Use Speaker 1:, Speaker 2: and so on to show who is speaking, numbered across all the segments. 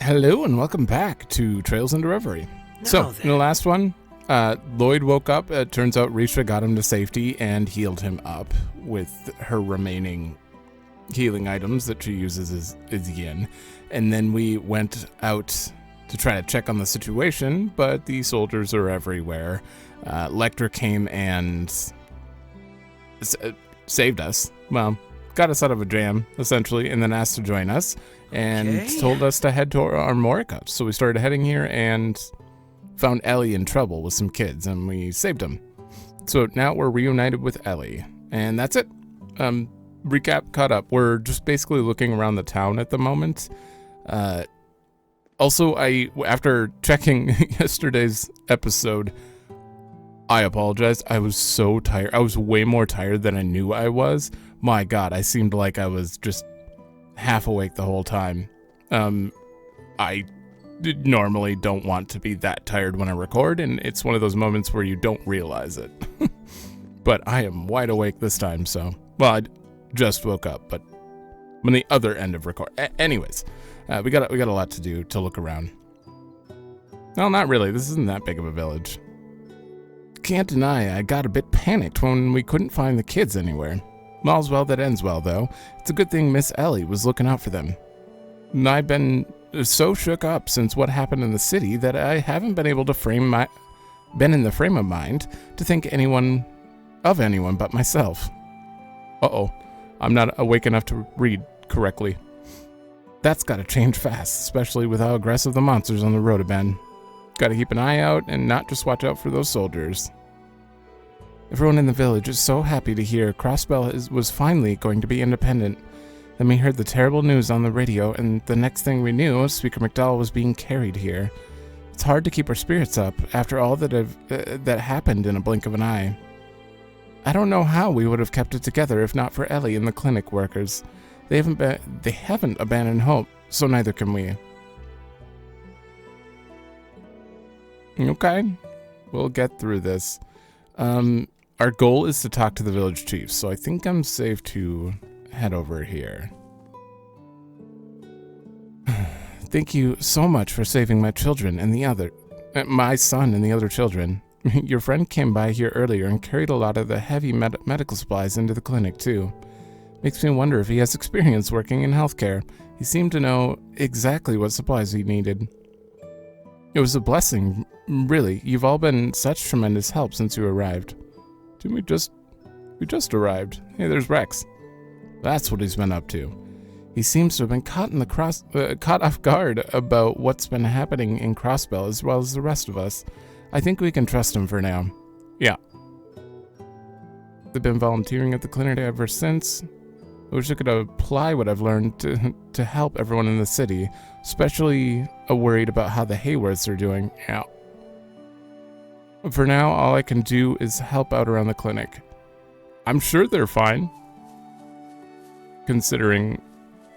Speaker 1: Hello and welcome back to Trails into Reverie. So, in the last one, Lloyd woke up. It turns out Risha got him to safety and healed him up with her remaining healing items that she uses as yin. And then we went out to try to check on the situation, but the soldiers are everywhere. Lecter came and saved us. Well, got us out of a jam, essentially, and then asked to join us. And told us to head to Armorica. So we started heading here and found Ellie in trouble with some kids, and we saved him. So now we're reunited with Ellie, and that's it. Recap, caught up. We're just basically looking around the town at the moment. Also, after checking yesterday's episode, I apologize. I was so tired. I was way more tired than I knew I was. My God, I seemed like I was just half awake the whole time. I normally don't want to be that tired when I record, and it's one of those moments where you don't realize it. But I am wide awake this time, so... Well, I just woke up, but I'm on the other end of record. Anyways, we got a lot to do to look around. Well, not really. This isn't that big of a village. Can't deny I got a bit panicked when we couldn't find the kids anywhere. All's well that ends well, though. It's a good thing Miss Ellie was looking out for them. And I've been so shook up since what happened in the city that I haven't been able to been in the frame of mind to think of anyone but myself. Uh-oh, I'm not awake enough to read correctly. That's gotta change fast, especially with how aggressive the monsters on the road have been. Gotta keep an eye out and not just watch out for those soldiers. Everyone in the village is so happy to hear Crossbell was finally going to be independent. Then we heard the terrible news on the radio, and the next thing we knew, Speaker McDowell was being carried here. It's hard to keep our spirits up after all that happened in a blink of an eye. I don't know how we would have kept it together if not for Ellie and the clinic workers. They haven't abandoned hope, so neither can we. Okay, we'll get through this. Our goal is to talk to the village chief, so I think I'm safe to head over here. Thank you so much for saving my children and my son and the other children. Your friend came by here earlier and carried a lot of the heavy medical supplies into the clinic, too. Makes me wonder if he has experience working in healthcare. He seemed to know exactly what supplies he needed. It was a blessing, really. You've all been such tremendous help since you arrived. Didn't we just arrived? Hey, there's Rex. That's what he's been up to. He seems to have been caught off guard about what's been happening in Crossbell as well as the rest of us. I think we can trust him for now. Yeah. They've been volunteering at the clinic ever since. I wish I could apply what I've learned to help everyone in the city, especially worried about how the Hayworths are doing. Yeah. For now, all I can do is help out around the clinic. I'm sure they're fine. Considering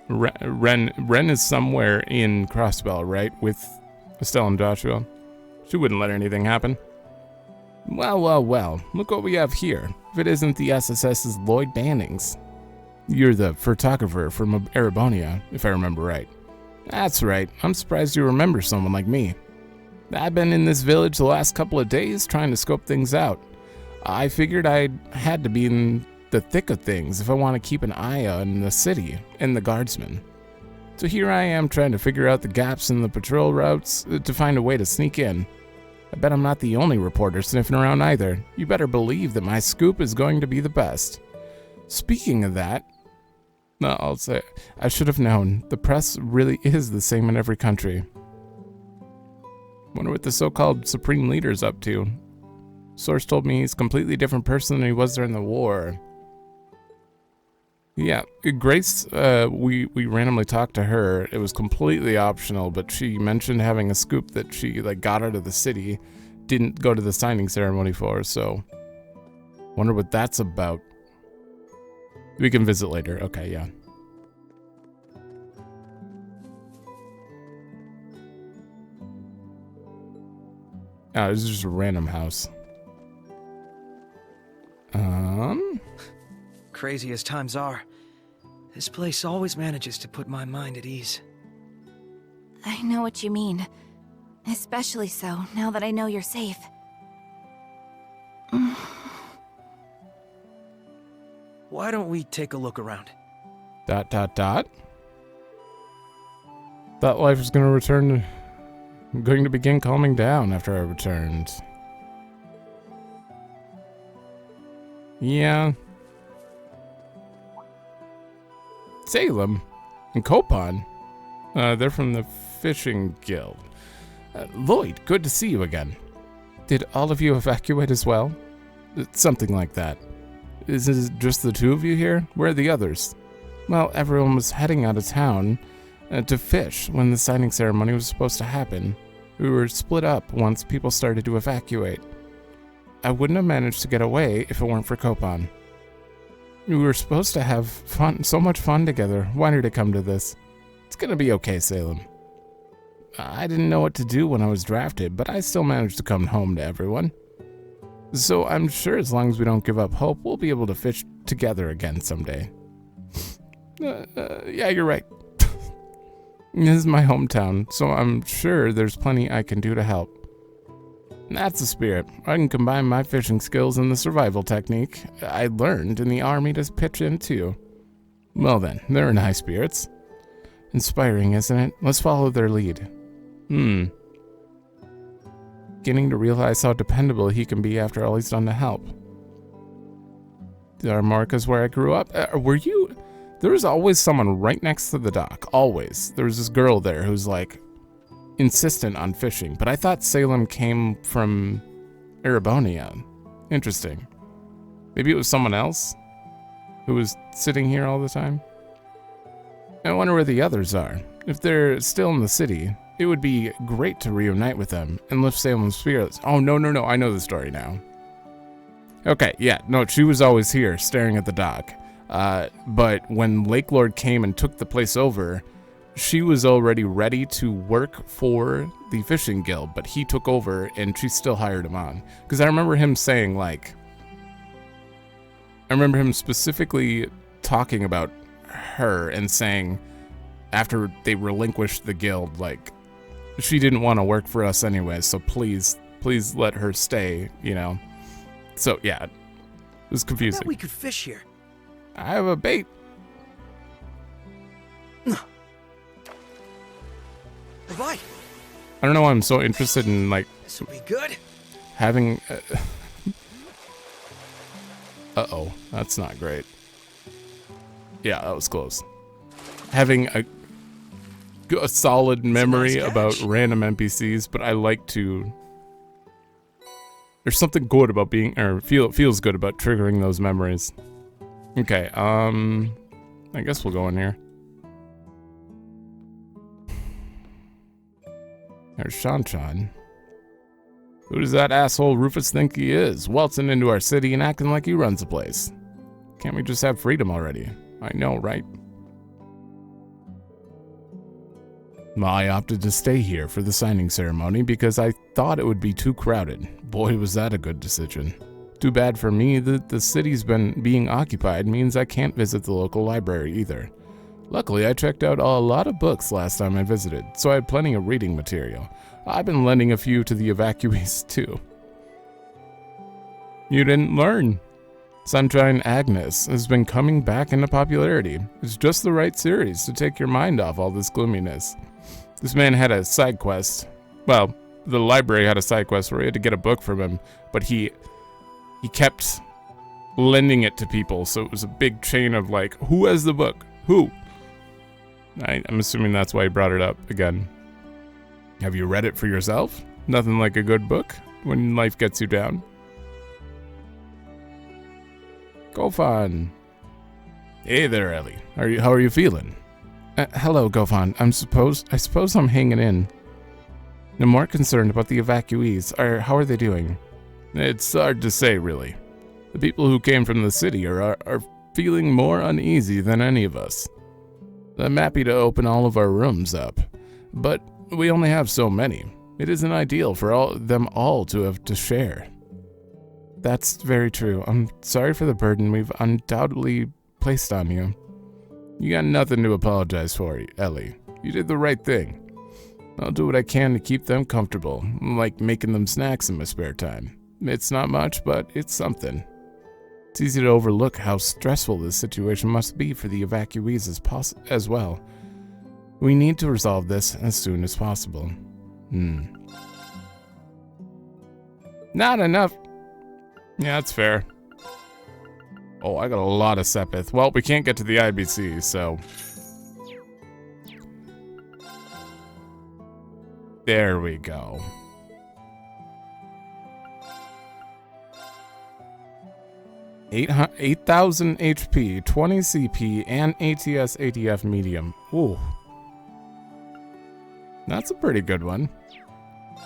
Speaker 1: Ren is somewhere in Crossbell, right? With Estelle and Joshua. She wouldn't let anything happen. Well. Look what we have here. If it isn't the SSS's Lloyd Bannings. You're the photographer from Erebonia, if I remember right. That's right. I'm surprised you remember someone like me. I've been in this village the last couple of days trying to scope things out. I figured I had to be in the thick of things if I want to keep an eye on the city and the guardsmen. So here I am trying to figure out the gaps in the patrol routes to find a way to sneak in. I bet I'm not the only reporter sniffing around either. You better believe that my scoop is going to be the best. Speaking of that, I'll say, I should have known. The press really is the same in every country. Wonder what the so-called Supreme Leader's up to. Source told me he's a completely different person than he was during the war. Yeah, Grace, we randomly talked to her. It was completely optional, but she mentioned having a scoop that she got out of the city, didn't go to the signing ceremony for, so wonder what that's about. We can visit later. Okay, yeah. Oh, this is just a random house.
Speaker 2: Crazy as times are, this place always manages to put my mind at ease. I know what you mean. Especially so, now that I know you're safe.
Speaker 3: Why don't we take a look around? ...
Speaker 1: Thought life was going to begin calming down after I returned. Yeah. Salem and Copan. They're from the Fishing Guild. Lloyd, good to see you again. Did all of you evacuate as well? Something like that. Is it just the two of you here? Where are the others? Well, everyone was heading out of town to fish when the signing ceremony was supposed to happen. We were split up once people started to evacuate. I wouldn't have managed to get away if it weren't for Copan. We were supposed to have fun, so much fun together. Why did it come to this? It's gonna be okay, Salem. I didn't know what to do when I was drafted, but I still managed to come home to everyone. So I'm sure as long as we don't give up hope, we'll be able to fish together again someday. Yeah, you're right. This is my hometown, so I'm sure there's plenty I can do to help. That's the spirit. I can combine my fishing skills and the survival technique I learned in the army to pitch in too. Well then, they're in high spirits. Inspiring, isn't it? Let's follow their lead. Beginning to realize how dependable he can be after all he's done to help. The Armorica's where I grew up. Were you... There was always someone right next to the dock. Always. There was this girl there who's like insistent on fishing. But I thought Salem came from Erebonia. Interesting. Maybe it was someone else who was sitting here all the time. I wonder where the others are. If they're still in the city, it would be great to reunite with them and lift Salem's spirits. Oh, no. I know the story now. Okay, yeah. No, she was always here staring at the dock. But when Lake Lord came and took the place over, she was already ready to work for the Fishing Guild, but he took over and she still hired him on. Because I remember him saying, like... I remember him specifically talking about her and saying, after they relinquished the guild, like, she didn't want to work for us anyway, so please let her stay, you know? So, yeah, it was confusing.
Speaker 3: I bet we could fish here.
Speaker 1: I have a bait.
Speaker 3: Right.
Speaker 1: I don't know why I'm so interested in, like...
Speaker 3: This will be good.
Speaker 1: Having... Uh-oh, that's not great. Yeah, that was close. Having a solid memory about random NPCs, but I like to... There's something good about being... Or feels good about triggering those memories. Okay, I guess we'll go in here. There's Shan. Who does that asshole Rufus think he is, waltzing into our city and acting like he runs the place? Can't we just have freedom already? I know, right? I opted to stay here for the signing ceremony because I thought it would be too crowded. Boy, was that a good decision. Too bad for me that the city's been being occupied means I can't visit the local library either. Luckily, I checked out a lot of books last time I visited, so I had plenty of reading material. I've been lending a few to the evacuees too. You didn't learn. Sunshine Agnes has been coming back into popularity. It's just the right series to take your mind off all this gloominess. This man had a side quest. Well, the library had a side quest where he had to get a book from him, but he kept lending it to people, so it was a big chain of like, who has the book? Who? I'm assuming that's why he brought it up again. Have you read it for yourself? Nothing like a good book when life gets you down. Gofan. Hey there, Ellie. How are you feeling? Hello, Gofan. I suppose I'm hanging in. I'm more concerned about the evacuees. How are they doing? It's hard to say, really. The people who came from the city are feeling more uneasy than any of us. I'm happy to open all of our rooms up, but we only have so many. It isn't ideal for them all to have to share. That's very true. I'm sorry for the burden we've undoubtedly placed on you. You got nothing to apologize for, Ellie. You did the right thing. I'll do what I can to keep them comfortable, like making them snacks in my spare time. It's not much, but it's something. It's easy to overlook how stressful this situation must be for the evacuees as well. We need to resolve this as soon as possible. Not enough. Yeah, that's fair. Oh, I got a lot of Sepith. Well, we can't get to the IBC, so... There we go. 8,000 HP, 20 CP, and ATS ATF medium. Ooh. That's a pretty good one.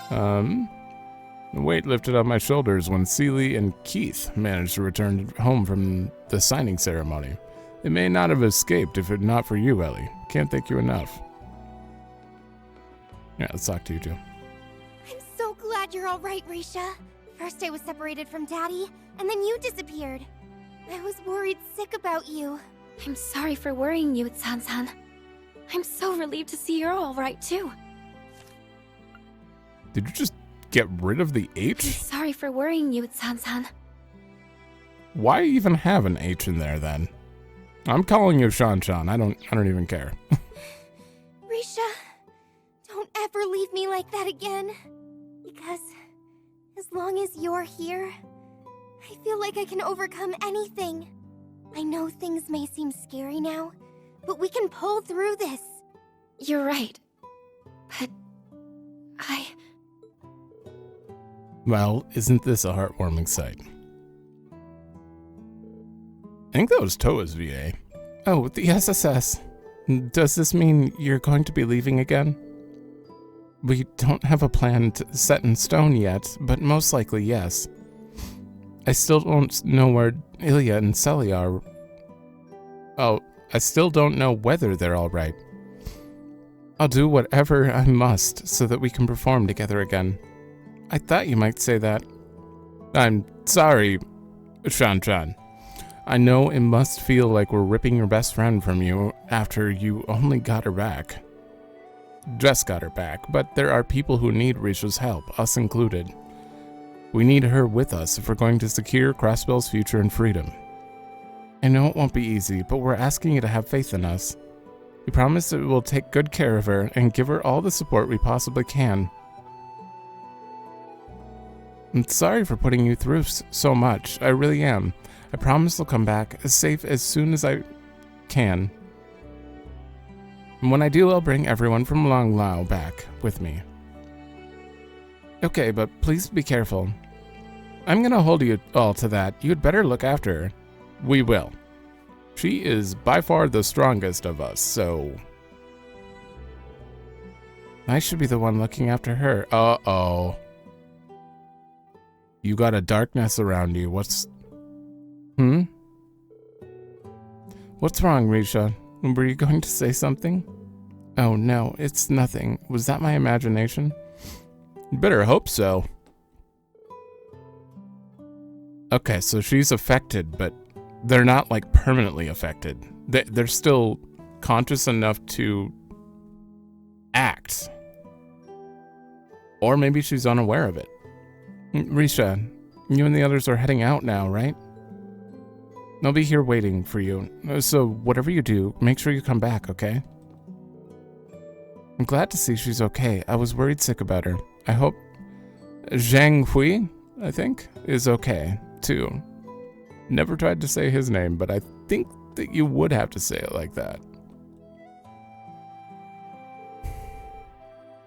Speaker 1: The weight lifted off my shoulders when Seely and Keith managed to return home from the signing ceremony. It may not have escaped if it not for you, Ellie. Can't thank you enough. Yeah, let's talk to you, Joe.
Speaker 4: I'm so glad you're all right, Risha. First I was separated from Daddy, and then you disappeared. I was worried sick about you.
Speaker 5: I'm sorry for worrying you, San-san. I'm so relieved to see you're all right, too.
Speaker 1: Did you just get rid of the
Speaker 5: I'm
Speaker 1: H?
Speaker 5: sorry for worrying you, San-san.
Speaker 1: Why even have an H in there, then? I'm calling you Shan-Shan. I don't even care.
Speaker 4: Risha, don't ever leave me like that again. Because as long as you're here, I feel like I can overcome anything. I know things may seem scary now, but we can pull through this.
Speaker 5: You're right. But...
Speaker 1: Well, isn't this a heartwarming sight? I think that was Toa's VA. Oh, the SSS. Does this mean you're going to be leaving again? We don't have a plan set in stone yet, but most likely yes. I still don't know where Ilya and Selly are. Oh, I still don't know whether they're all right. I'll do whatever I must so that we can perform together again. I thought you might say that. I'm sorry, Shan-Shan. I know it must feel like we're ripping your best friend from you after you only got her back. Just got her back, but there are people who need Risha's help, us included. We need her with us if we're going to secure Crossbell's future and freedom. I know it won't be easy, but we're asking you to have faith in us. We promise that we will take good care of her and give her all the support we possibly can. I'm sorry for putting you through so much. I really am. I promise I'll come back as safe as soon as I can. And when I do, I'll bring everyone from Long Lao back with me. Okay, but please be careful. I'm gonna hold you all to that. You'd better look after her. We will. She is by far the strongest of us, so... I should be the one looking after her. Uh-oh. You got a darkness around you. What's... What's wrong, Risha? Were you going to say something? Oh no, it's nothing. Was that my imagination? You better hope so. Okay, so she's affected, but they're not like permanently affected. They're still conscious enough to act. Or maybe she's unaware of it. Risha, you and the others are heading out now, right? I'll be here waiting for you. So whatever you do, make sure you come back, okay? I'm glad to see she's okay. I was worried sick about her. I hope Zhang Hui, I think, is okay, too. Never tried to say his name, but I think that you would have to say it like that.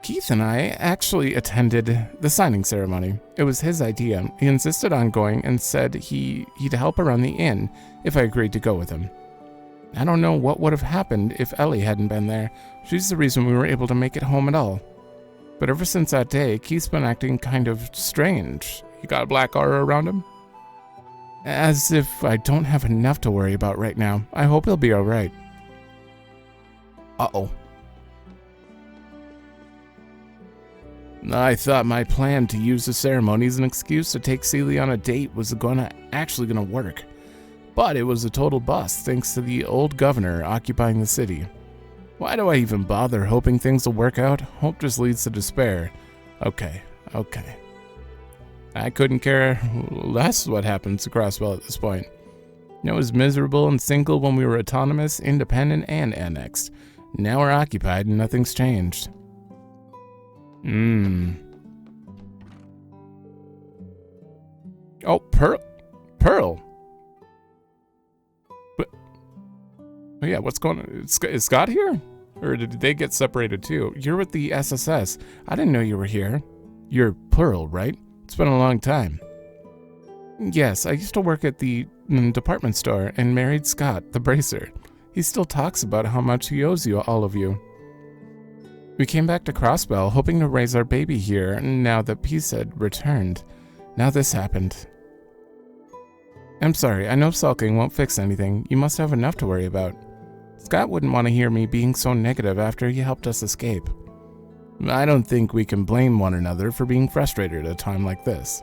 Speaker 1: Keith and I actually attended the signing ceremony. It was his idea. He insisted on going and said he'd help around the inn if I agreed to go with him. I don't know what would have happened if Ellie hadn't been there. She's the reason we were able to make it home at all. But ever since that day, Keith's been acting kind of strange. You got a black aura around him? As if I don't have enough to worry about right now. I hope he'll be alright. Uh-oh. I thought my plan to use the ceremony as an excuse to take Celia on a date was actually gonna work. But it was a total bust thanks to the old governor occupying the city. Why do I even bother hoping things will work out? Hope just leads to despair. Okay. I couldn't care less what happens to Crossbell at this point. I was miserable and single when we were autonomous, independent, and annexed. Now we're occupied and nothing's changed. Oh, Pearl. But, oh yeah, what's going on? Is Scott here? Or did they get separated too? You're with the SSS. I didn't know you were here. You're Pearl, right? It's been a long time. Yes, I used to work at the department store and married Scott, the bracer. He still talks about how much he owes you, all of you. We came back to Crossbell hoping to raise our baby here now that Peace had returned. Now this happened. I'm sorry, I know sulking won't fix anything. You must have enough to worry about. Scott wouldn't want to hear me being so negative after he helped us escape. I don't think we can blame one another for being frustrated at a time like this.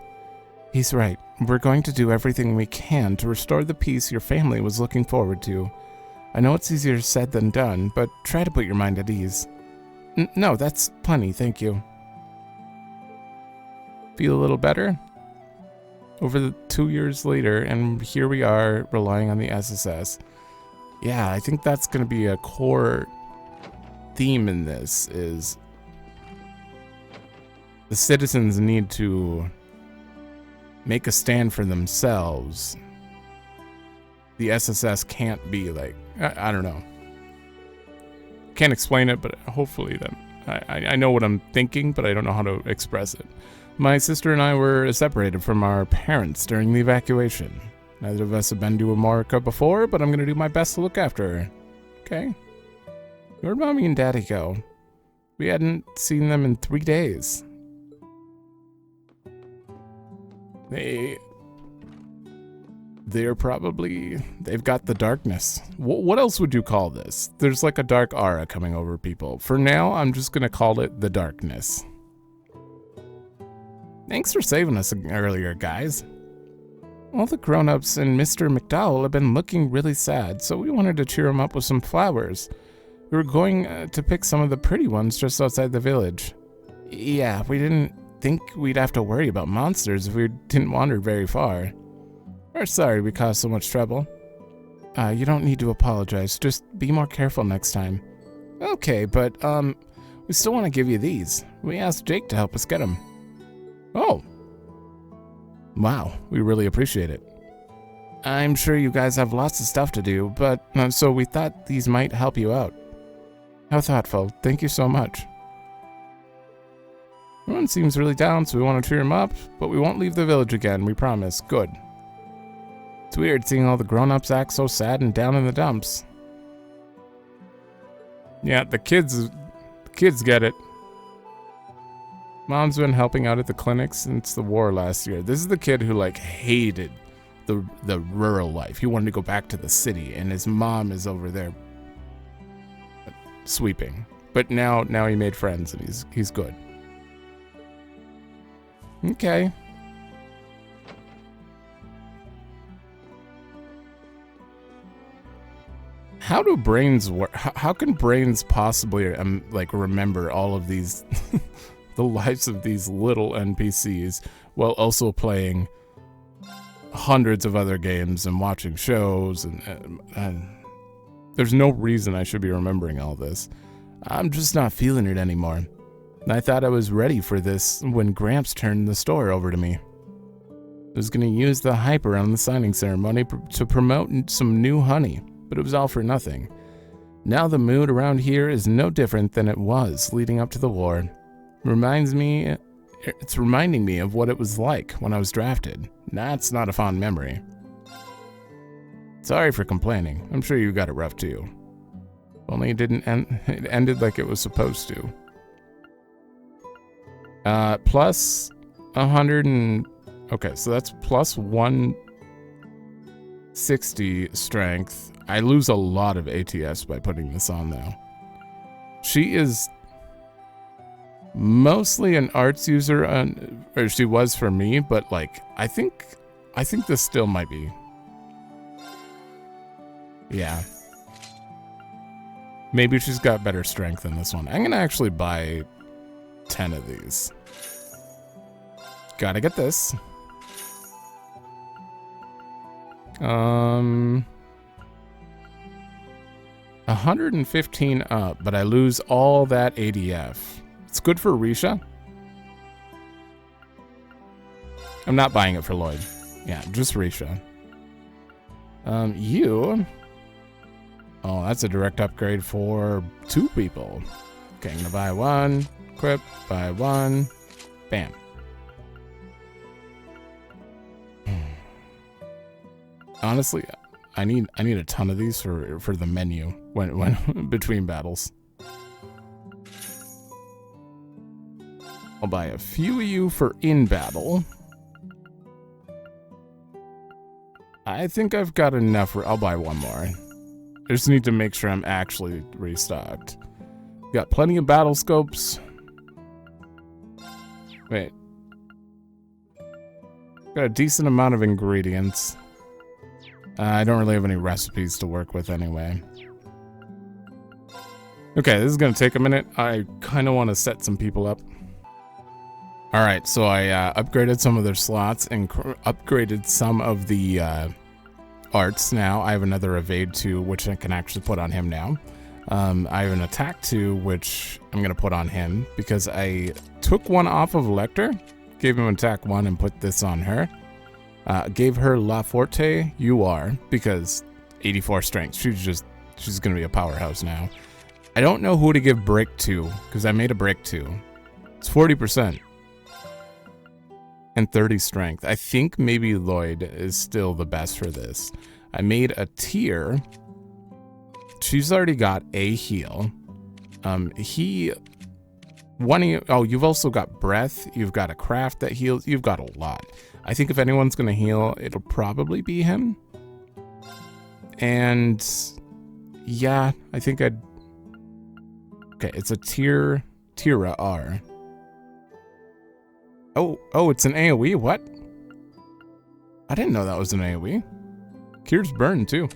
Speaker 1: He's right. We're going to do everything we can to restore the peace your family was looking forward to. I know it's easier said than done, but try to put your mind at ease. No, that's plenty, thank you. Feel a little better? Over the 2 years later, and here we are relying on the SSS. Yeah, I think that's going to be a core theme in this, is the citizens need to make a stand for themselves. The SSS can't be like, I don't know. Can't explain it, but hopefully then I know what I'm thinking, but I don't know how to express it. My sister and I were separated from our parents during the evacuation. Neither of us have been to Armorica before, but I'm going to do my best to look after her. Okay. Where'd Mommy and Daddy go? We hadn't seen them in 3 days. They've got the darkness. What else would you call this? There's like a dark aura coming over people. For now, I'm just going to call it the darkness. Thanks for saving us earlier, guys. All the grown-ups and Mr. McDowell have been looking really sad, so we wanted to cheer them up with some flowers. We were going to pick some of the pretty ones just outside the village. Yeah, we didn't think we'd have to worry about monsters if we didn't wander very far. We're sorry we caused so much trouble. You don't need to apologize, just be more careful next time. Okay, but, we still want to give you these. We asked Jake to help us get them. Oh. Wow, we really appreciate it. I'm sure you guys have lots of stuff to do, but, so we thought these might help you out. How thoughtful, thank you so much. Everyone seems really down, so we want to cheer him up, but we won't leave the village again, we promise. Good. It's weird seeing all the grown-ups act so sad and down in the dumps. Yeah, the kids get it. Mom's been helping out at the clinic since the war last year. This is the kid who, like, hated the rural life. He wanted to go back to the city, and his mom is over there sweeping. But now he made friends, and he's good. Okay. How do brains work? How can brains possibly remember all of these the lives of these little NPCs while also playing hundreds of other games and watching shows and there's no reason I should be remembering all this. I'm just not feeling it anymore. I thought I was ready for this when Gramps turned the store over to me. I was going to use the hype around the signing ceremony to promote some new honey, but it was all for nothing. Now the mood around here is no different than it was leading up to the war. It's reminding me of what it was like when I was drafted. That's not a fond memory. Sorry for complaining. I'm sure you got it rough too. Only it didn't end. It ended like it was supposed to. Plus 100 and... Okay, so that's plus 160 strength. I lose a lot of ATS by putting this on, though. She is mostly an arts user, or she was for me, but, like, I think this still might be. Yeah. Maybe she's got better strength than this one. I'm gonna actually buy 10 of these. Gotta get this. 115 up, but I lose all that ADF. It's good for Risha. I'm not buying it for Lloyd. Yeah, just Risha. You. Oh, that's a direct upgrade for 2 people. Okay, I'm gonna buy 1, equip, buy 1, bam. Honestly, I need a ton of these for the menu when between battles. I'll buy a few of you for in battle. I think I've got enough. I'll buy 1 more. I just need to make sure I'm actually restocked. Got plenty of battle scopes. Wait. Got a decent amount of ingredients. I don't really have any recipes to work with anyway. Okay, this is going to take a minute. I kind of want to set some people up. Alright, so I upgraded some of their slots and upgraded some of the arts now. I have another evade 2, which I can actually put on him now. I have an attack 2, which I'm going to put on him because I took one off of Lecter, gave him attack 1 and put this on her. Gave her La Forte UR because 84 strength. She's going to be a powerhouse now. I don't know who to give break to because I made a break to. It's 40%. And 30 strength. I think maybe Lloyd is still the best for this. I made a tier. She's already got a heal. You've also got breath. You've got a craft that heals. You've got a lot. I think if anyone's going to heal, it'll probably be him. And yeah, I think I'd... Okay, it's a Tira R. Oh, it's an AoE? What? I didn't know that was an AoE. Cures burn, too.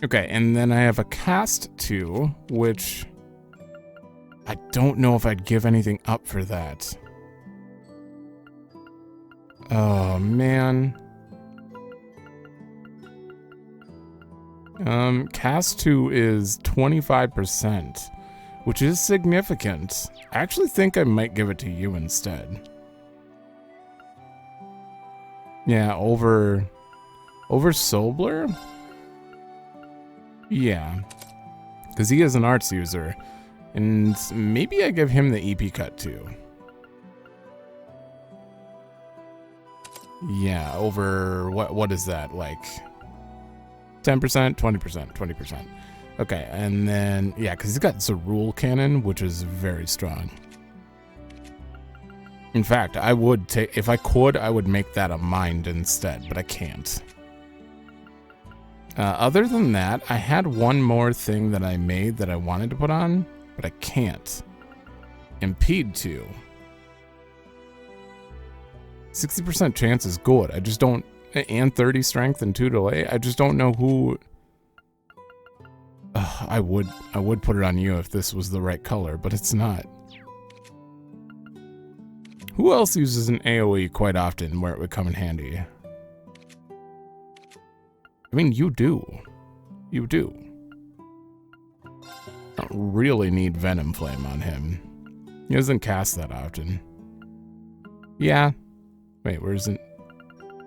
Speaker 1: Okay, and then I have a cast 2, which... I don't know if I'd give anything up for that. Oh, man. Cast 2 is 25%, which is significant. I actually think I might give it to you instead. Yeah, over Sobler? Yeah. Because he is an arts user. And maybe I give him the EP cut too. Yeah, over what is that? Like 10%, 20%, 20%. Okay, and then yeah, because he's got Zerul cannon, which is very strong. In fact, I would take, if I could, I would make that a mind instead, but I can't. Other than that, I had one more thing that I made that I wanted to put on, but I can't. Impede 2. 60% chance is good. I just don't, and 30 strength and 2 delay. I just don't know who. I would put it on you if this was the right color, but it's not. Who else uses an AoE quite often where it would come in handy? I mean, you do. You do. I don't really need Venom Flame on him. He doesn't cast that often. Yeah. Wait, where is it?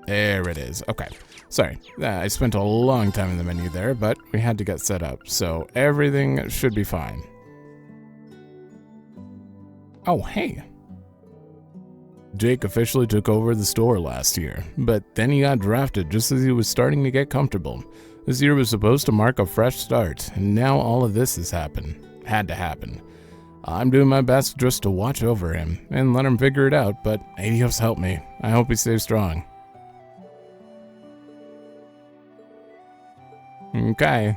Speaker 1: There it is. Okay. Sorry. I spent a long time in the menu there, but we had to get set up, so everything should be fine. Oh, hey. Jake officially took over the store last year, but then he got drafted just as he was starting to get comfortable. This year was supposed to mark a fresh start, and now all of this has happened. Had to happen. I'm doing my best just to watch over him and let him figure it out, but Adios help me. I hope he stays strong. Okay.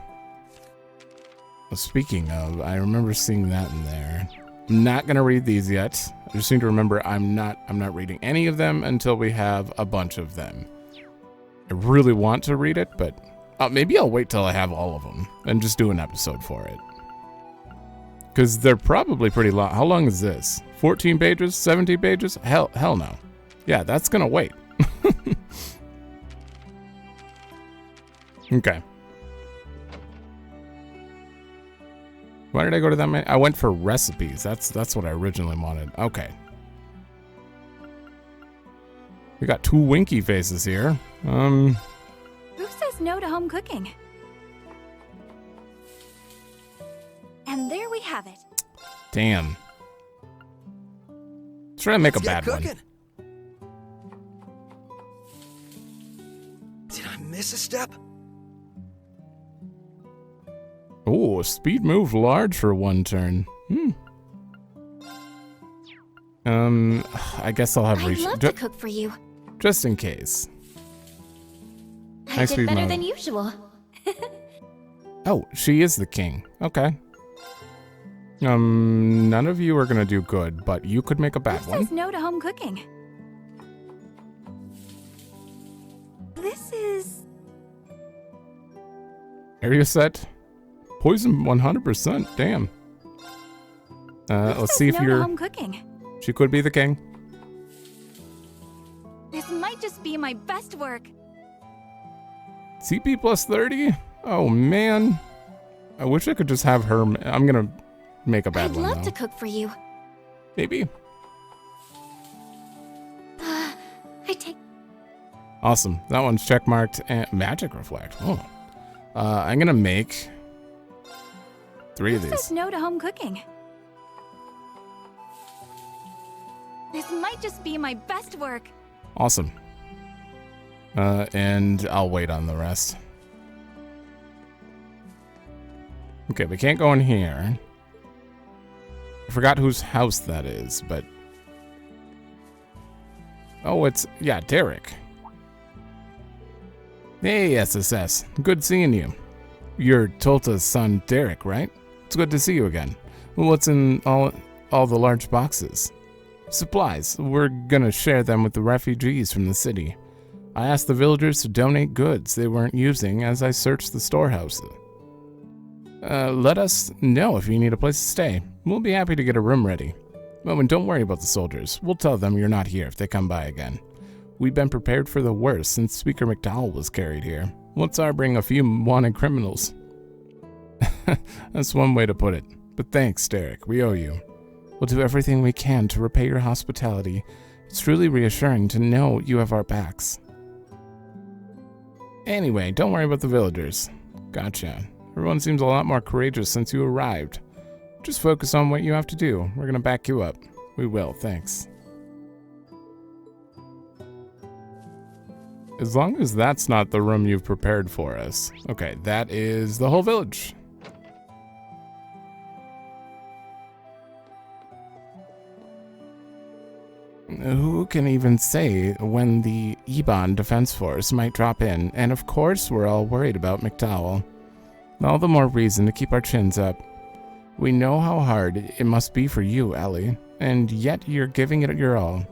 Speaker 1: Well, speaking of, I remember seeing that in there. I'm not gonna read these yet. I just need to remember I'm not reading any of them until we have a bunch of them. I really want to read it, but maybe I'll wait till I have all of them and just do an episode for it. Because they're probably pretty long. How long is this? 14 pages? 17 pages? Hell no. Yeah, that's gonna wait. Okay. Why did I go to that many? I went for recipes. That's what I originally wanted. Okay. We got two winky faces here.
Speaker 2: Who says no to home cooking? And there we have it.
Speaker 1: Damn. Try to make
Speaker 3: Let's
Speaker 1: a
Speaker 3: get
Speaker 1: bad one.
Speaker 3: cooking. Did I miss a step?
Speaker 1: Oh, speed move large for one turn. I guess I'll have
Speaker 5: I'd
Speaker 1: Risha.
Speaker 5: love to cook for you.
Speaker 1: Just in case.
Speaker 5: I
Speaker 1: Nice
Speaker 5: did
Speaker 1: speed
Speaker 5: better
Speaker 1: mode.
Speaker 5: than usual.
Speaker 1: Oh, she is the king. Okay. None of you are gonna do good, but you could make a bad
Speaker 2: Who
Speaker 1: one.
Speaker 2: says no to home cooking? This is...
Speaker 1: Area set. Poison 100%. Damn.
Speaker 2: Who
Speaker 1: Let's
Speaker 2: says
Speaker 1: see if
Speaker 2: no to
Speaker 1: you're...
Speaker 2: home cooking?
Speaker 1: She could be the king.
Speaker 2: This might just be my best work.
Speaker 1: CP plus 30? Oh, man. I wish I could just have her... I'm gonna make a bad
Speaker 5: I'd
Speaker 1: one,
Speaker 5: love
Speaker 1: though.
Speaker 5: to cook for you.
Speaker 1: Maybe.
Speaker 5: I take...
Speaker 1: Awesome. That one's checkmarked. And magic reflect. Oh. I'm gonna make 3 of
Speaker 2: Who
Speaker 1: these.
Speaker 2: says no to home cooking? This might just be my best work.
Speaker 1: Awesome. And I'll wait on the rest. Okay, we can't go in here. I forgot whose house that is, but... Oh, it's... Yeah, Derek. Hey, SSS. Good seeing you. You're Tolta's son, Derek, right? It's good to see you again. What's in all the large boxes? Supplies. We're gonna share them with the refugees from the city. I asked the villagers to donate goods they weren't using as I searched the storehouses. Let us know if you need a place to stay. We'll be happy to get a room ready. Oh, and don't worry about the soldiers. We'll tell them you're not here if they come by again. We've been prepared for the worst since Speaker McDowell was carried here. Let's bring a few wanted criminals. That's one way to put it. But thanks, Derek. We owe you. We'll do everything we can to repay your hospitality. It's truly reassuring to know you have our backs. Anyway, don't worry about the villagers. Gotcha. Everyone seems a lot more courageous since you arrived. Just focus on what you have to do. We're gonna back you up. We will, thanks. As long as that's not the room you've prepared for us. Okay, that is the whole village. Who can even say when the Iban Defense Force might drop in? And of course, we're all worried about McDowell. All the more reason to keep our chins up. We know how hard it must be for you, Ellie, and yet you're giving it your all.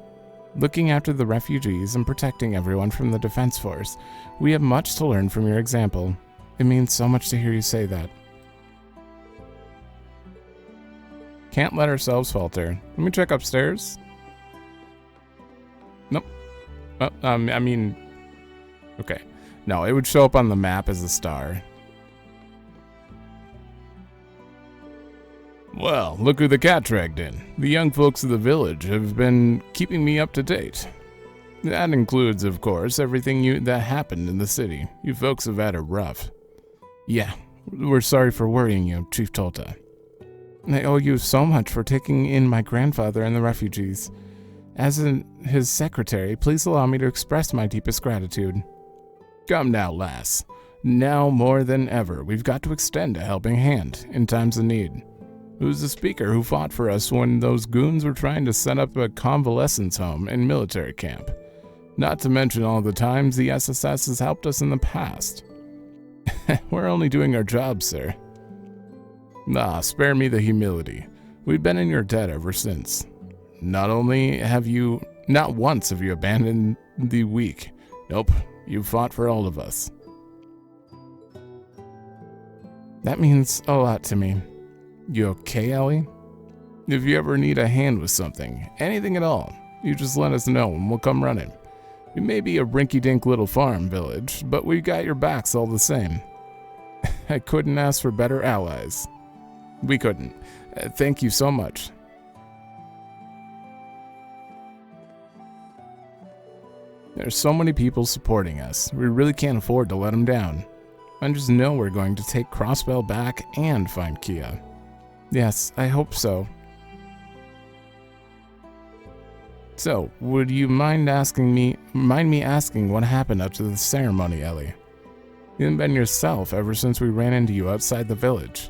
Speaker 1: Looking after the refugees and protecting everyone from the Defense Force, we have much to learn from your example. It means so much to hear you say that. Can't let ourselves falter. Let me check upstairs. Nope. I mean... Okay. No, it would show up on the map as a star. Well, look who the cat dragged in. The young folks of the village have been keeping me up to date. That includes, of course, everything that happened in the city. You folks have had it rough. Yeah, we're sorry for worrying you, Chief Tolta. I owe you so much for taking in my grandfather and the refugees. As his secretary, please allow me to express my deepest gratitude. Come now, lass. Now more than ever, we've got to extend a helping hand in times of need. Who's the speaker who fought for us when those goons were trying to set up a convalescence home and military camp? Not to mention all the times the SSS has helped us in the past. We're only doing our job, sir. Spare me the humility. We've been in your debt ever since. Not only have you, not once have you abandoned the weak. Nope, you fought for all of us. That means a lot to me. You okay, Ellie? If you ever need a hand with something, anything at all, you just let us know and we'll come running. We may be a rinky-dink little farm village, but we got your backs all the same. I couldn't ask for better allies. We couldn't. Thank you so much. There's so many people supporting us. We really can't afford to let them down. I just know we're going to take Crossbell back and find Kia. Yes, I hope so. So, would you mind me asking what happened after the ceremony, Ellie? You haven't been yourself ever since we ran into you outside the village.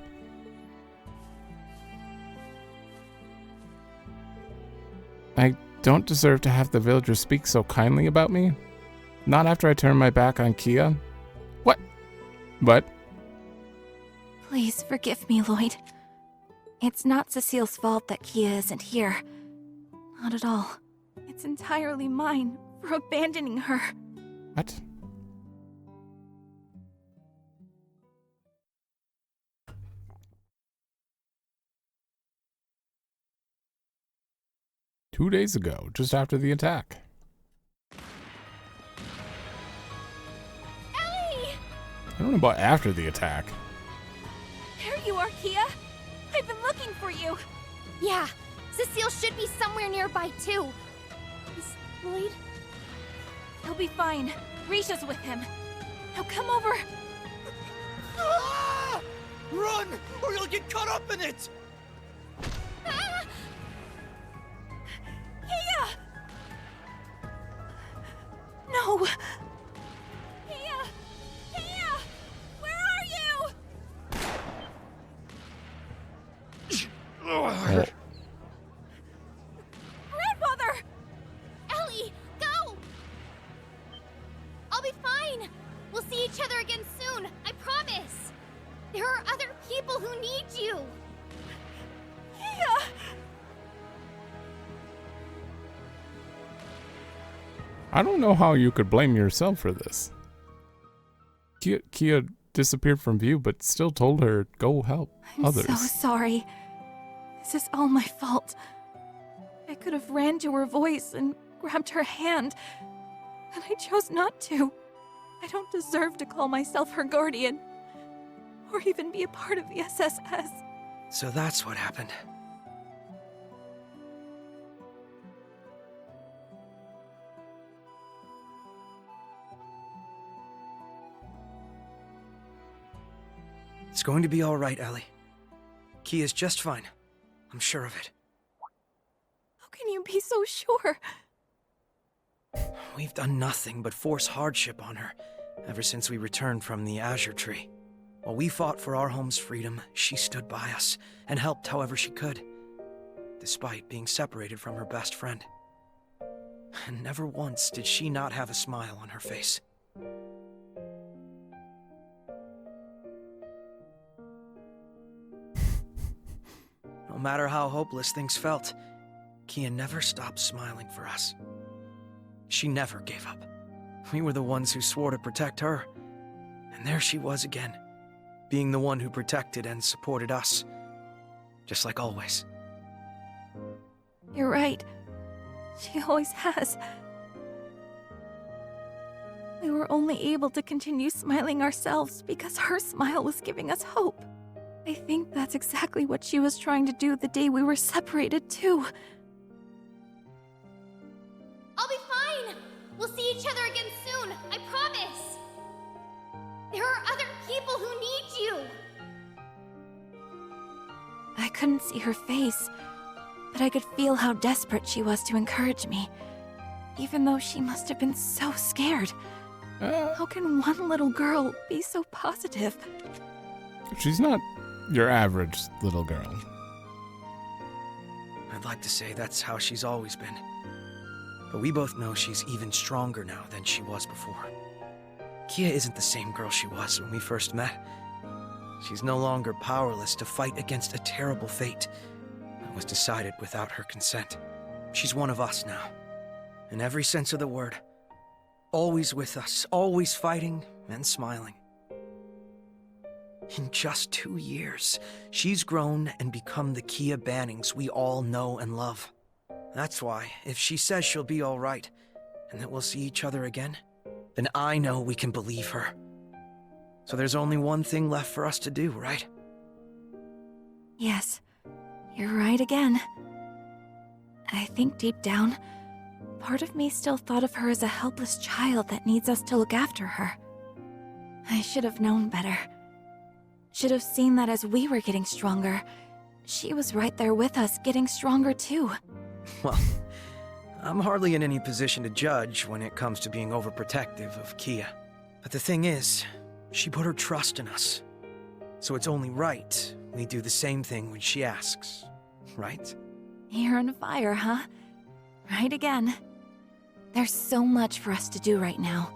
Speaker 1: I don't deserve to have the villagers speak so kindly about me. Not after I turned my back on Kia. What?
Speaker 2: Please forgive me, Lloyd. It's not Cecile's fault that Kia isn't here. Not at all. It's entirely mine for abandoning her.
Speaker 1: What? Two days ago, just after the attack.
Speaker 4: Ellie!
Speaker 1: I don't know about after the attack.
Speaker 4: There you are, Kia. I've been looking for you. Yeah, Cecile should be somewhere nearby, too. Is Lloyd?
Speaker 2: He'll be fine. Risha's with him. Now come over.
Speaker 3: Ah! Run, or you'll get caught up in it!
Speaker 4: Ah! Kia!
Speaker 2: No.
Speaker 4: Kia! Kia! Where are you?
Speaker 1: Oh.
Speaker 4: Grandfather! Ellie, go! I'll be fine. We'll see each other again soon, I promise. There are other people who need you.
Speaker 2: Kia!
Speaker 1: I don't know how you could blame yourself for this. Kia disappeared from view, but still told her, go help
Speaker 2: I'm
Speaker 1: others.
Speaker 2: so sorry. This is all my fault. I could have ran to her voice and grabbed her hand, and I chose not to. I don't deserve to call myself her guardian, or even be a part of the SSS.
Speaker 3: So that's what happened. It's going to be all right, Ellie. Kia's just fine. I'm sure of it.
Speaker 2: How can you be so sure?
Speaker 3: We've done nothing but force hardship on her ever since we returned from the Azure Tree. While we fought for our home's freedom, she stood by us and helped however she could, despite being separated from her best friend. And never once did she not have a smile on her face. No matter how hopeless things felt, Kia never stopped smiling for us. She never gave up. We were the ones who swore to protect her. And there she was again, being the one who protected and supported us. Just like always.
Speaker 2: You're right. She always has. We were only able to continue smiling ourselves because her smile was giving us hope. I think that's exactly what she was trying to do the day we were separated, too.
Speaker 4: I'll be fine. We'll see each other again soon, I promise. There are other people who need you.
Speaker 2: I couldn't see her face, but I could feel how desperate she was to encourage me, even though she must have been so scared. How can one little girl be so positive?
Speaker 1: She's not your average little girl.
Speaker 3: I'd like to say that's how she's always been. But we both know she's even stronger now than she was before. Kia isn't the same girl she was when we first met. She's no longer powerless to fight against a terrible fate that was decided without her consent. She's one of us now, in every sense of the word. Always with us, always fighting and smiling. In just 2 years, she's grown and become the Kia Bannings we all know and love. That's why, if she says she'll be all right, and that we'll see each other again, then I know we can believe her. So there's only one thing left for us to do, right?
Speaker 2: Yes, you're right again. I think deep down, part of me still thought of her as a helpless child that needs us to look after her. I should have known better. Should have seen that as we were getting stronger, she was right there with us, getting stronger too.
Speaker 3: Well, I'm hardly in any position to judge when it comes to being overprotective of Kia. But the thing is, she put her trust in us. So it's only right we do the same thing when she asks, right?
Speaker 2: You're on fire, huh? Right again. There's so much for us to do right now.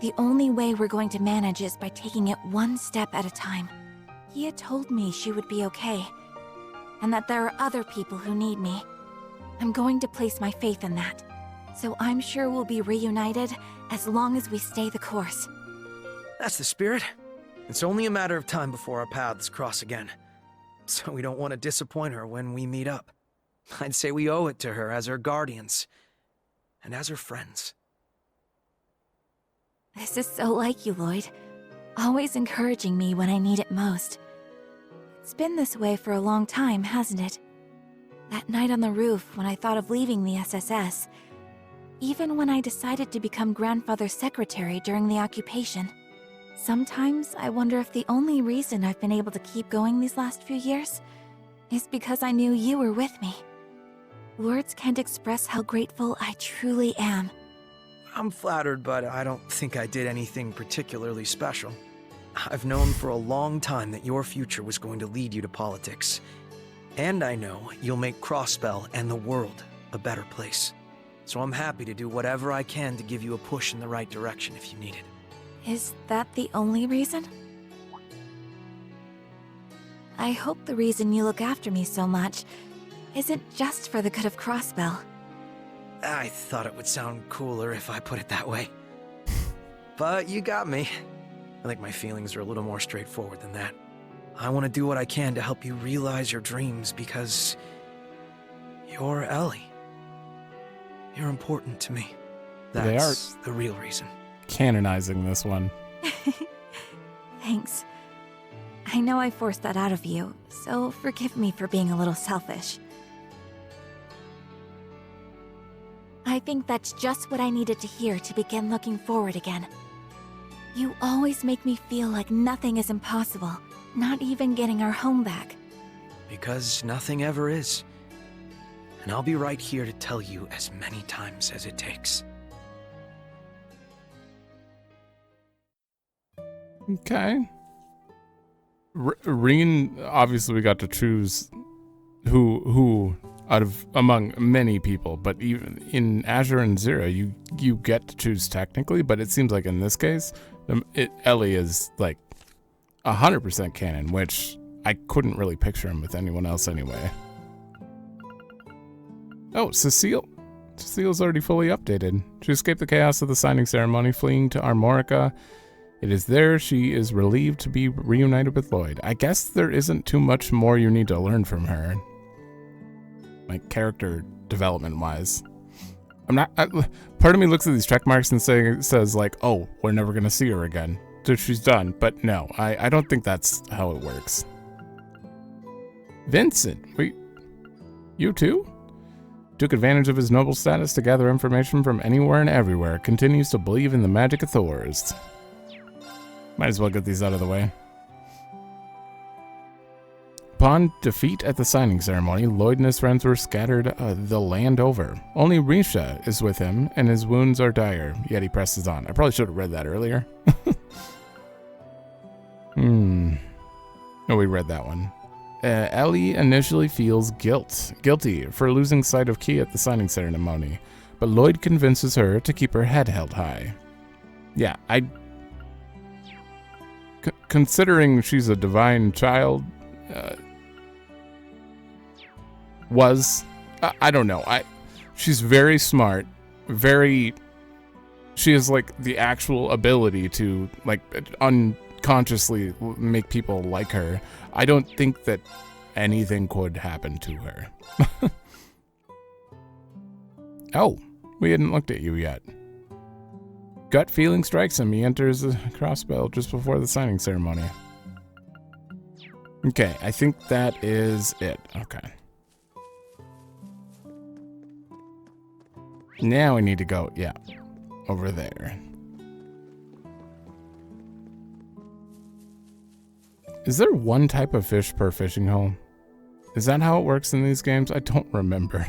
Speaker 2: The only way we're going to manage is by taking it one step at a time. Kia told me she would be okay, and that there are other people who need me. I'm going to place my faith in that, so I'm sure we'll be reunited as long as we stay the course.
Speaker 3: That's the spirit. It's only a matter of time before our paths cross again. So we don't want to disappoint her when we meet up. I'd say we owe it to her as her guardians, and as her friends.
Speaker 2: This is so like you, Lloyd. Always encouraging me when I need it most. It's been this way for a long time, hasn't it? That night on the roof when I thought of leaving the SSS. Even when I decided to become grandfather's secretary during the occupation. Sometimes I wonder if the only reason I've been able to keep going these last few years is because I knew you were with me. Words can't express how grateful I truly am.
Speaker 3: I'm flattered, but I don't think I did anything particularly special. I've known for a long time that your future was going to lead you to politics. And I know you'll make Crossbell and the world a better place. So I'm happy to do whatever I can to give you a push in the right direction if you need it.
Speaker 2: Is that the only reason? I hope the reason you look after me so much isn't just for the good of Crossbell.
Speaker 3: I thought it would sound cooler if I put it that way. But you got me. I think my feelings are a little more straightforward than that. I want to do what I can to help you realize your dreams because you're Ellie. You're important to me. That's the real reason.
Speaker 1: Canonizing this one.
Speaker 2: Thanks. I know I forced that out of you, so forgive me for being a little selfish. I think that's just what I needed to hear to begin looking forward again. You always make me feel like nothing is impossible, not even getting our home back.
Speaker 3: Because nothing ever is. And I'll be right here to tell you as many times as it takes.
Speaker 1: Okay. Reen, obviously we got to choose who out of among many people, but even in Azure and Zero, you get to choose technically, but it seems like in this case, Ellie is like 100% canon, which I couldn't really picture him with anyone else anyway. Oh, Cecile. Cecile's already fully updated. She escaped the chaos of the signing ceremony, fleeing to Armorica. It is there she is relieved to be reunited with Lloyd. I guess there isn't too much more you need to learn from her. Like, character development-wise. Part of me looks at these check marks and says like, oh, we're never going to see her again. So she's done. But no, I don't think that's how it works. Vincent, wait, you too? Took advantage of his noble status to gather information from anywhere and everywhere. Continues to believe in the magic of Thors. Might as well get these out of the way. Upon defeat at the signing ceremony, Lloyd and his friends were scattered the land over. Only Risha is with him, and his wounds are dire, yet he presses on. I probably should have read that earlier. No, we read that one. Ellie initially feels guilty for losing sight of Kia at the signing ceremony, but Lloyd convinces her to keep her head held high. Yeah, considering she's a divine child, I don't know. She's very smart, she has like the actual ability to like consciously make people like her. I don't think that anything could happen to her. Oh, we hadn't looked at you yet. Gut feeling strikes him. He enters the crossbell just before the signing ceremony. Okay, I think that is it. Okay. Now we need to go, yeah, over there. Is there one type of fish per fishing hole? Is that how it works in these games? I don't remember.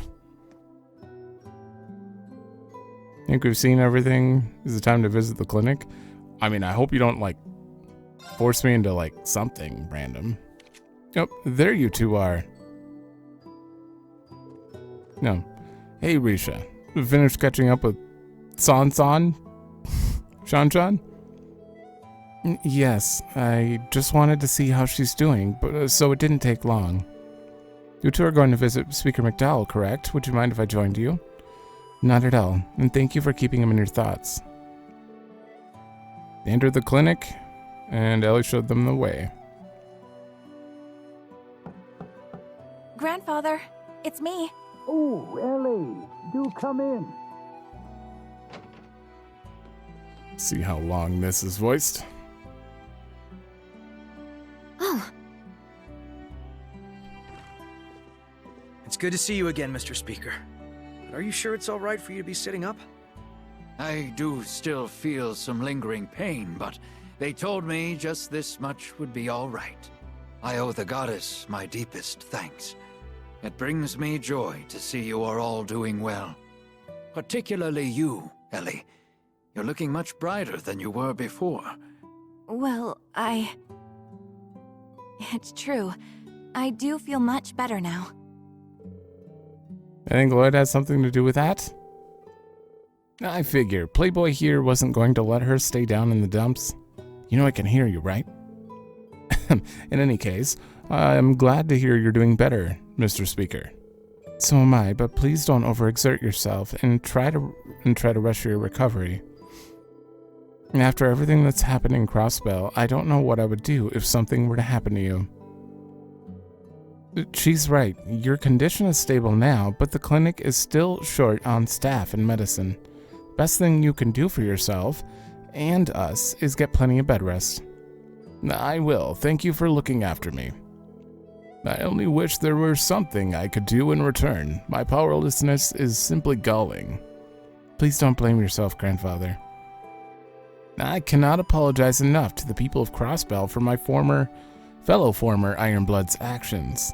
Speaker 1: Think we've seen everything? Is it time to visit the clinic? I mean, I hope you don't, like, force me into, like, something random. Oh, there you two are. No. Hey, Risha. Finished catching up with San-san? Shan-chan? Yes, I just wanted to see how she's doing, but so it didn't take long. You two are going to visit Speaker McDowell, correct? Would you mind if I joined you? Not at all, and thank you for keeping him in your thoughts. They entered the clinic, and Ellie showed them the way.
Speaker 2: Grandfather, it's me.
Speaker 6: Oh, Ellie, do come in.
Speaker 1: See how long this is voiced.
Speaker 5: Oh,
Speaker 3: It's good to see you again, Mr. Speaker. But are you sure it's all right for you to be sitting up?
Speaker 7: I do still feel some lingering pain, but they told me just this much would be all right. I owe the goddess my deepest thanks. It brings me joy to see you are all doing well. Particularly you, Ellie. You're looking much brighter than you were before.
Speaker 2: Well, It's true. I do feel much better now.
Speaker 1: I think Lloyd has something to do with that. I figure Playboy here wasn't going to let her stay down in the dumps. You know I can hear you, right? In any case, I'm glad to hear you're doing better, Mr. Speaker. So am I, but please don't overexert yourself and try to rush your recovery. After everything that's happened in Crossbell, I don't know what I would do if something were to happen to you. She's right. Your condition is stable now, but the clinic is still short on staff and medicine. Best thing you can do for yourself and us is get plenty of bed rest. I will. Thank you for looking after me. I only wish there were something I could do in return. My powerlessness is simply galling. Please don't blame yourself, Grandfather. I cannot apologize enough to the people of Crossbell for my fellow former Ironblood's actions.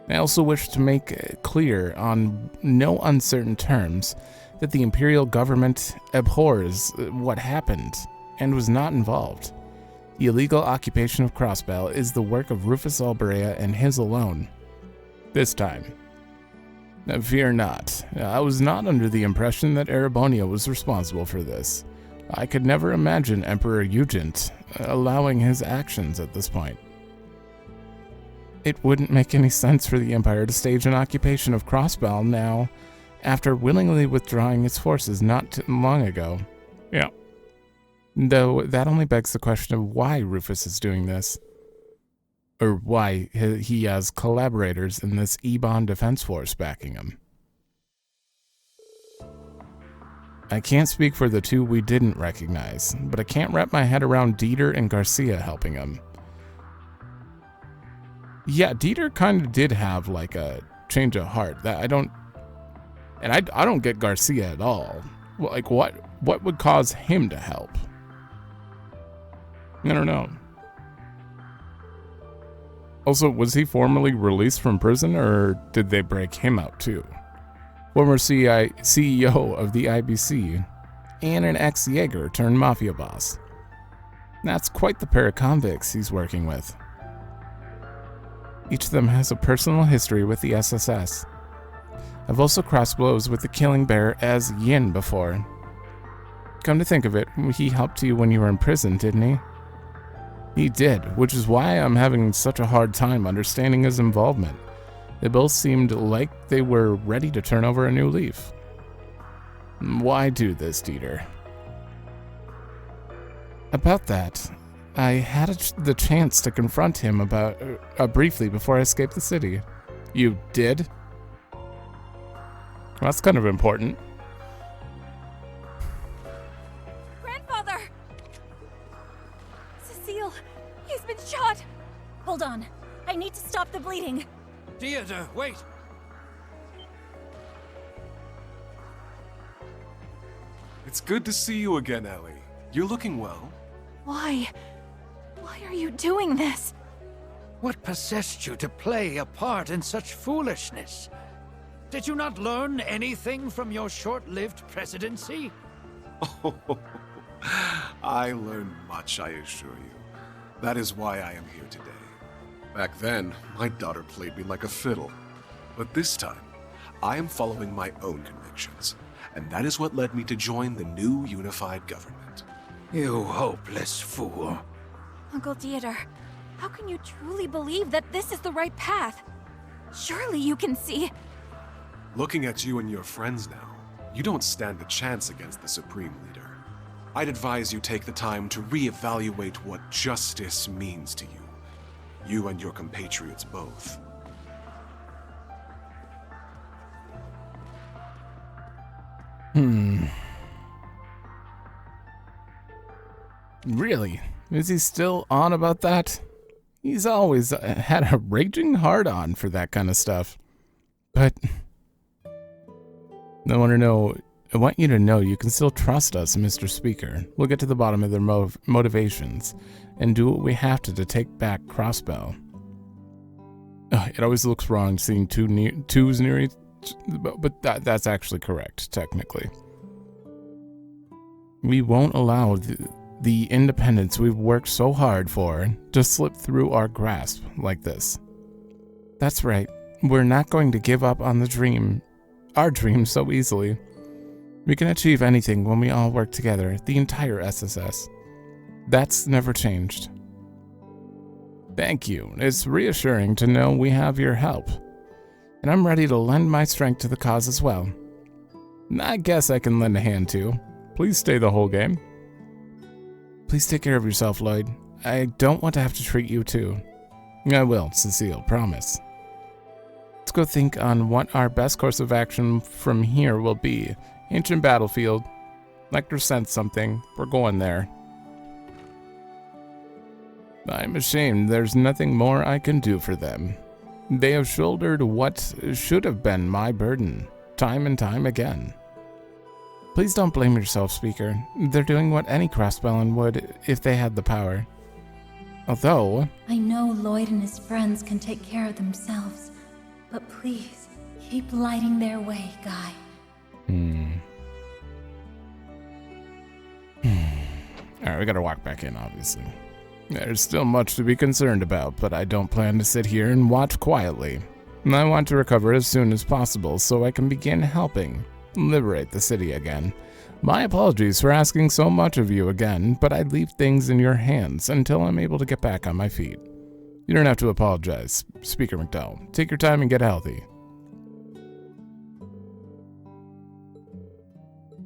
Speaker 1: I also wish to make clear on no uncertain terms that the Imperial government abhors what happened and was not involved. The illegal occupation of Crossbell is the work of Rufus Alberea and his alone. This time. Fear not. I was not under the impression that Erebonia was responsible for this. I could never imagine Emperor Eugent allowing his actions at this point. It wouldn't make any sense for the Empire to stage an occupation of Crossbell now, after willingly withdrawing its forces not too long ago. Yeah. Though that only begs the question of why Rufus is doing this. Or why he has collaborators in this Ebon Defense Force backing him. I can't speak for the two we didn't recognize, but I can't wrap my head around Dieter and Garcia helping him. Yeah, Dieter kind of did have like a change of heart. That I don't get Garcia at all. Like what would cause him to help? I don't know. Also, was he formally released from prison, or did they break him out too? Former CEO of the IBC, and an ex-Jaeger turned mafia boss. That's quite the pair of convicts he's working with. Each of them has a personal history with the SSS. I've also crossed blows with the Killing Bear as Yin before. Come to think of it, he helped you when you were in prison, didn't he? He did, which is why I'm having such a hard time understanding his involvement. They both seemed like they were ready to turn over a new leaf. Why do this, Dieter? About that, I had the chance to confront him about briefly before I escaped the city. You did? That's kind of important.
Speaker 2: Grandfather! Cecile, he's been shot! Hold on. I need to stop the bleeding.
Speaker 7: Theater, wait!
Speaker 8: It's good to see you again, Ellie. You're looking well.
Speaker 2: Why? Why are you doing this?
Speaker 7: What possessed you to play a part in such foolishness? Did you not learn anything from your short-lived presidency?
Speaker 8: Oh, I learned much, I assure you. That is why I am here today. Back then, my daughter played me like a fiddle. But this time, I am following my own convictions. And that is what led me to join the new unified government.
Speaker 7: You hopeless fool.
Speaker 2: Uncle Theodore, how can you truly believe that this is the right path? Surely you can see.
Speaker 8: Looking at you and your friends now, you don't stand a chance against the Supreme Leader. I'd advise you take the time to reevaluate what justice means to you. You and your compatriots both.
Speaker 1: Really? Is he still on about that? He's always had a raging hard-on for that kind of stuff. But I want you to know you can still trust us, Mr. Speaker. We'll get to the bottom of their motivations and do what we have to take back Crossbell. It always looks wrong seeing twos near each, but that's actually correct, technically. We won't allow the independence we've worked so hard for to slip through our grasp like this. That's right. We're not going to give up on our dream so easily. We can achieve anything when we all work together, the entire SSS. That's never changed. Thank you. It's reassuring to know we have your help. And I'm ready to lend my strength to the cause as well. I guess I can lend a hand too. Please stay the whole game. Please take care of yourself, Lloyd. I don't want to have to treat you too. I will, Cecile, promise. Let's go think on what our best course of action from here will be. Ancient battlefield. Lecter sent something. We're going there. I'm ashamed there's nothing more I can do for them. They have shouldered what should have been my burden, time and time again. Please don't blame yourself, Speaker. They're doing what any Crossbellin would if they had the power. Although...
Speaker 9: I know Lloyd and his friends can take care of themselves, but please, keep lighting their way, Guy.
Speaker 1: Alright, we gotta walk back in, obviously. There's still much to be concerned about, but I don't plan to sit here and watch quietly. I want to recover as soon as possible so I can begin helping liberate the city again. My apologies for asking so much of you again, but I'd leave things in your hands until I'm able to get back on my feet. You don't have to apologize, Speaker McDowell. Take your time and get healthy.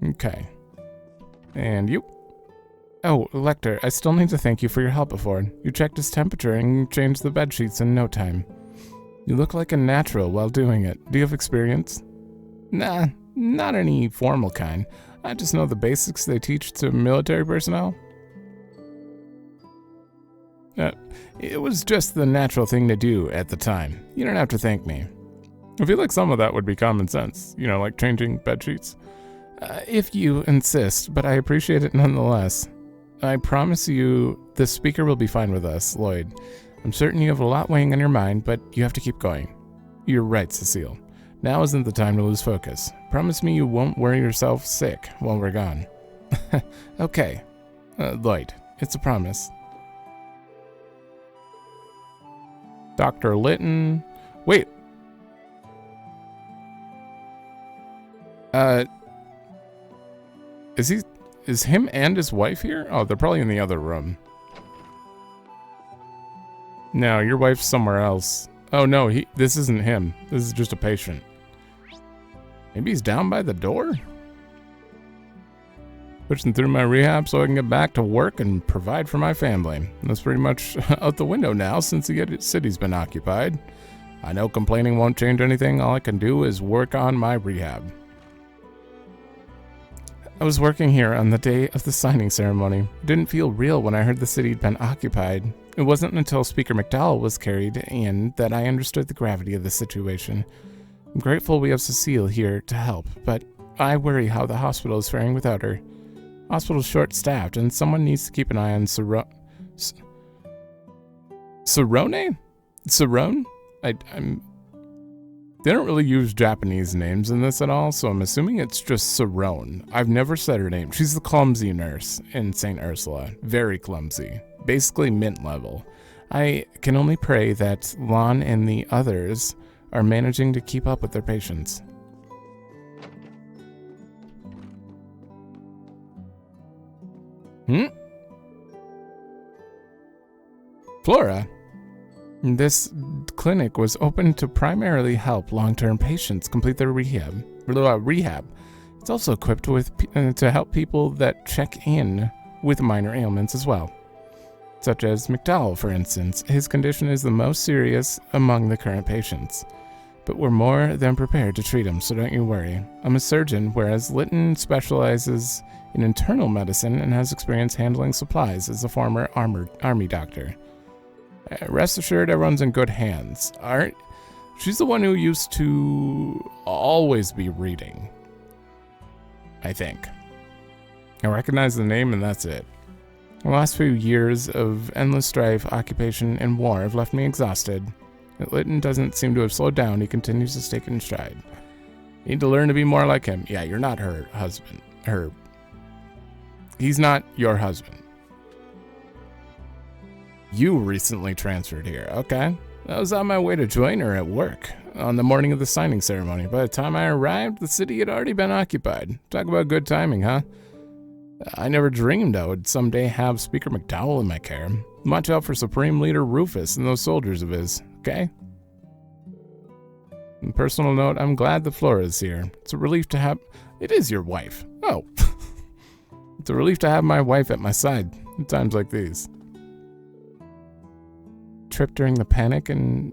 Speaker 1: Okay. And you? Oh, Lecter, I still need to thank you for your help before. You checked his temperature and changed the bed sheets in no time. You look like a natural while doing it. Do you have experience? Nah, not any formal kind. I just know the basics they teach to military personnel. It was just the natural thing to do at the time. You don't have to thank me. I feel like some of that would be common sense. You know, like changing bed sheets. If you insist, but I appreciate it nonetheless. I promise you the Speaker will be fine with us, Lloyd. I'm certain you have a lot weighing on your mind, but you have to keep going. You're right, Cecile. Now isn't the time to lose focus. Promise me you won't worry yourself sick while we're gone. Okay. Lloyd, it's a promise. Dr. Litton. Wait. Is him and his wife here? Oh, they're probably in the other room. No, your wife's somewhere else. Oh no, this isn't him. This is just a patient. Maybe he's down by the door? Pushing through my rehab so I can get back to work and provide for my family. That's pretty much out the window now since the city's been occupied. I know complaining won't change anything. All I can do is work on my rehab. I was working here on the day of the signing ceremony. It didn't feel real when I heard the city had been occupied. It wasn't until Speaker McDowell was carried in that I understood the gravity of the situation. I'm grateful we have Cecile here to help, but I worry how the hospital is faring without her. Hospital's short-staffed, and someone needs to keep an eye on Cerrone? Cerrone? They don't really use Japanese names in this at all, so I'm assuming it's just Cerrone. I've never said her name. She's the clumsy nurse in St. Ursula. Very clumsy. Basically mint level. I can only pray that Lon and the others are managing to keep up with their patients. Flora? This clinic was open to primarily help long-term patients complete their rehab. It's also equipped with to help people that check in with minor ailments as well. Such as McDowell, for instance. His condition is the most serious among the current patients. But we're more than prepared to treat him, so don't you worry. I'm a surgeon, whereas Litton specializes in internal medicine and has experience handling supplies as a former army doctor. Rest assured, everyone's in good hands. She's the one who used to always be reading, I think. I recognize the name and that's it. The last few years of endless strife, occupation, and war have left me exhausted. Litton doesn't seem to have slowed down. He continues to stake in stride. You need to learn to be more like him. Yeah, you're not her husband. He's not your husband. You recently transferred here. Okay. I was on my way to join her at work on the morning of the signing ceremony. By the time I arrived, the city had already been occupied. Talk about good timing, huh? I never dreamed I would someday have Speaker McDowell in my care. Watch out for Supreme Leader Rufus and those soldiers of his, okay? On a personal note, I'm glad the Flora is here. It's a relief to have... It is your wife. Oh. It's a relief to have my wife at my side in times like these. Trip during the panic and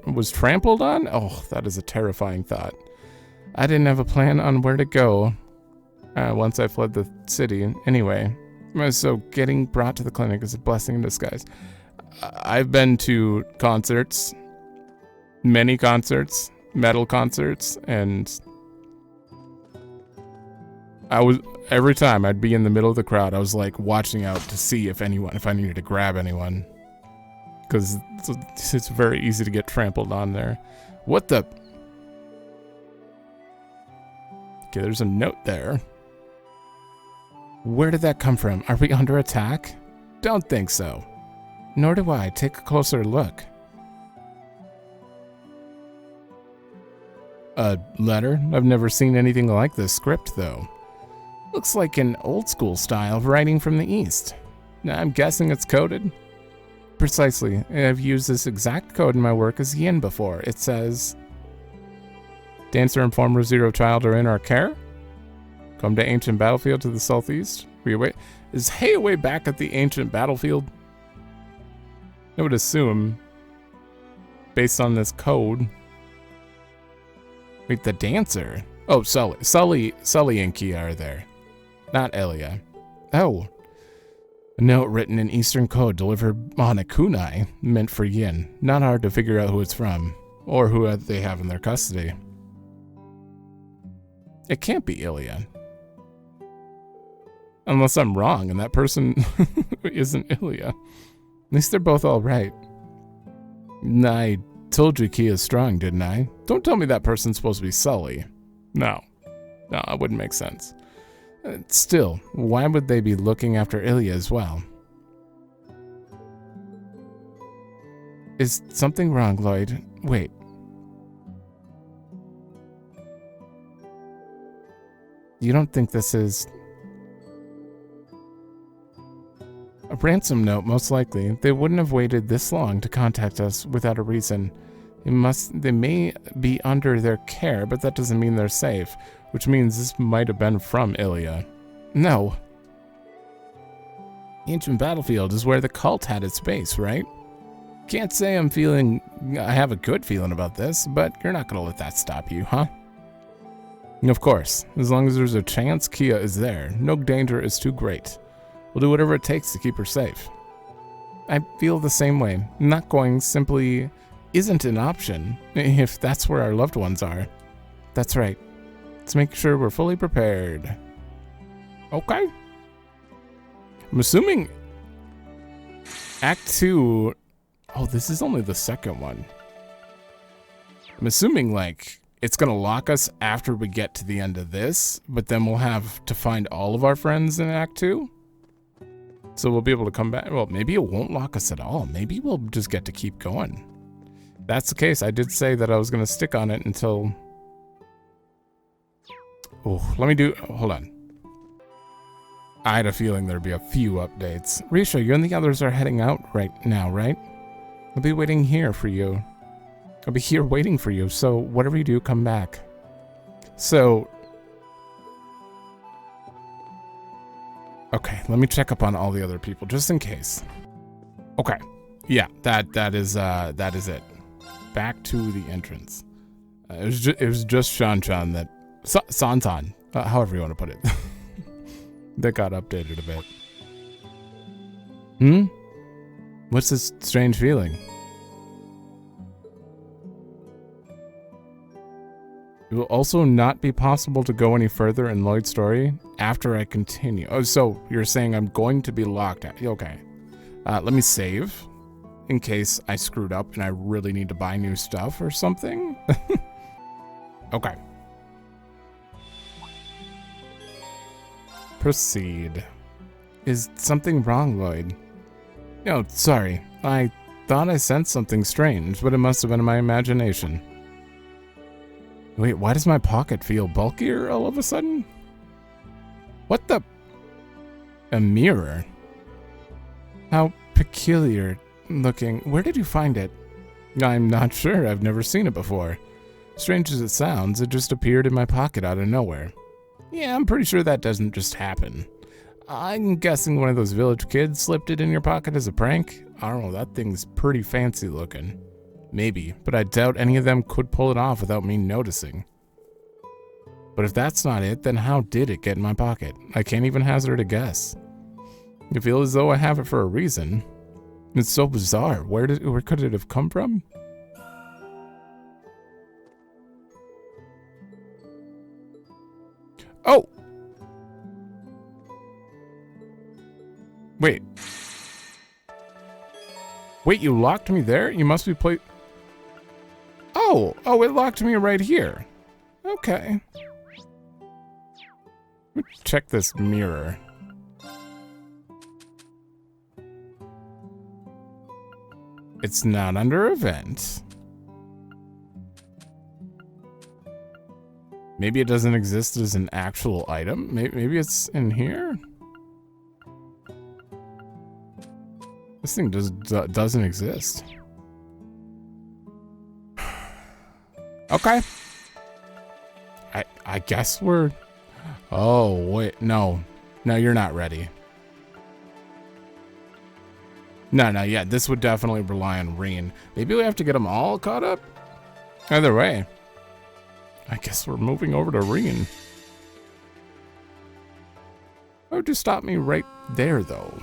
Speaker 1: was trampled on? Oh, that is a terrifying thought. I didn't have a plan on where to go once I fled the city. Anyway, so getting brought to the clinic is a blessing in disguise. I've been to concerts, many concerts, metal concerts, and every time I'd be in the middle of the crowd, I was like watching out to see if I needed to grab anyone. Because it's very easy to get trampled on there. What the? Okay, there's a note there. Where did that come from? Are we under attack? Don't think so. Nor do I. Take a closer look. A letter? I've never seen anything like this script, though. Looks like an old-school style of writing from the East. I'm guessing it's coded? Precisely. I've used this exact code in my work as Yin before. It says, Dancer and former Zero Child are in our care. Come to ancient battlefield to the southeast. Is Hay away back at the ancient battlefield? I would assume, based on this code. Wait, the dancer? Oh, Sully and Kia are there. Not Elia. Oh. A note written in Eastern code delivered on a kunai, meant for Yin. Not hard to figure out who it's from, or who they have in their custody. It can't be Ilya. Unless I'm wrong and that person isn't Ilya. At least they're both alright. I told you Kia's strong, didn't I? Don't tell me that person's supposed to be Sully. No, that wouldn't make sense. Still, why would they be looking after Ilya as well? Is something wrong, Lloyd? Wait. You don't think this is... a ransom note, most likely. They wouldn't have waited this long to contact us without a reason. They may be under their care, but that doesn't mean they're safe, which means this might have been from Ilya. No. Ancient Battlefield is where the cult had its base, right? Can't say I have a good feeling about this, but you're not gonna let that stop you, huh? Of course, as long as there's a chance Kia is there, no danger is too great. We'll do whatever it takes to keep her safe. I feel the same way. Not going simply isn't an option, if that's where our loved ones are. That's right. Let's make sure we're fully prepared. Okay. I'm assuming Act 2... Oh, this is only the second one. I'm assuming, like, it's gonna lock us after we get to the end of this, but then we'll have to find all of our friends in Act 2? So we'll be able to come back. Well, maybe it won't lock us at all. Maybe we'll just get to keep going. If that's the case, I did say that I was gonna stick on it until... Oh, let me do... Hold on. I had a feeling there'd be a few updates. Risha, you and the others are heading out right now, right? I'll be waiting here for you. I'll be here waiting for you, so whatever you do, come back. So... Okay, let me check up on all the other people, just in case. Okay. Yeah, that is it. Back to the entrance. It was just Shan-chan that... San-san, however you want to put it. That got updated a bit. What's this strange feeling? It will also not be possible to go any further in Lloyd's story after I continue. Oh, so you're saying I'm going to be locked out. Okay. Let me save in case I screwed up and I really need to buy new stuff or something. Okay. Proceed. Is something wrong, Lloyd? Oh, sorry. I thought I sensed something strange, but it must have been my imagination. Wait, why does my pocket feel bulkier all of a sudden? What the? A mirror? How peculiar looking. Where did you find it? I'm not sure. I've never seen it before. Strange as it sounds, it just appeared in my pocket out of nowhere. Yeah, I'm pretty sure that doesn't just happen. I'm guessing one of those village kids slipped it in your pocket as a prank. I don't know, that thing's pretty fancy looking. Maybe, but I doubt any of them could pull it off without me noticing. But if that's not it, then how did it get in my pocket? I can't even hazard a guess. I feel as though I have it for a reason. It's so bizarre. Where could it have come from? Oh! Wait. Wait, you locked me there? You must be Oh, it locked me right here. Okay. Let me check this mirror. It's not under event. Maybe it doesn't exist as an actual item. Maybe it's in here? This thing doesn't exist. Okay. I guess we're... Oh, wait. No. No, you're not ready. No, yeah. This would definitely rely on Reen. Maybe we have to get them all caught up? Either way. I guess we're moving over to Reen. Why would you stop me right there, though?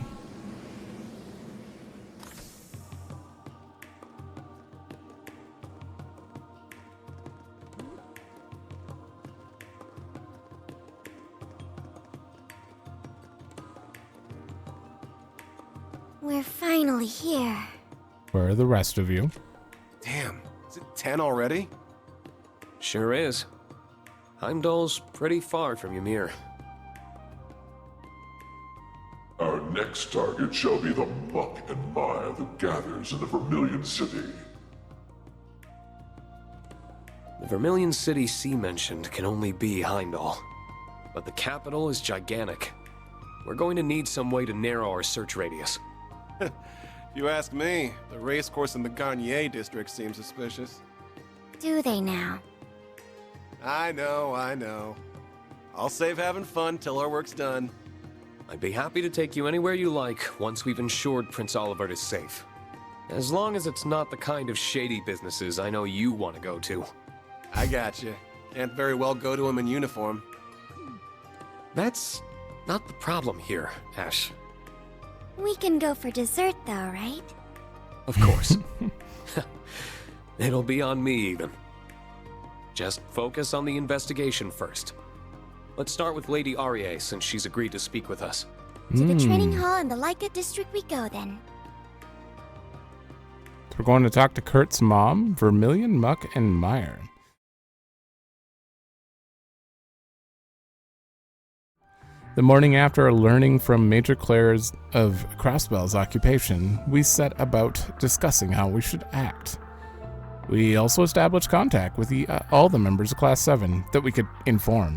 Speaker 4: We're finally here.
Speaker 1: Where are the rest of you?
Speaker 8: Damn, is it 10 already?
Speaker 3: Sure is. Heimdall's pretty far from Ymir.
Speaker 10: Our next target shall be the muck and mire that gathers in the Vermilion City.
Speaker 3: The Vermilion City C mentioned can only be Heimdall. But the capital is gigantic. We're going to need some way to narrow our search radius.
Speaker 8: If you ask me, the racecourse in the Garnier district seems suspicious.
Speaker 4: Do they now?
Speaker 8: I know. I'll save having fun till our work's done.
Speaker 11: I'd be happy to take you anywhere you like once we've ensured Prince Olivert is safe. As long as it's not the kind of shady businesses I know you want to go to.
Speaker 8: I gotcha. Can't very well go to him in uniform.
Speaker 11: That's not the problem here, Ash.
Speaker 4: We can go for dessert though, right?
Speaker 11: Of course. It'll be on me, even. Just focus on the investigation first. Let's start with Lady Arie, since she's agreed to speak with us.
Speaker 4: To the training hall in the Leica district we go, then.
Speaker 1: We're going to talk to Kurt's mom, Vermilion, Muck, and Meyer. The morning after learning from Major Claire's of Crossbell's occupation, we set about discussing how we should act. We also established contact with all the members of Class 7 that we could inform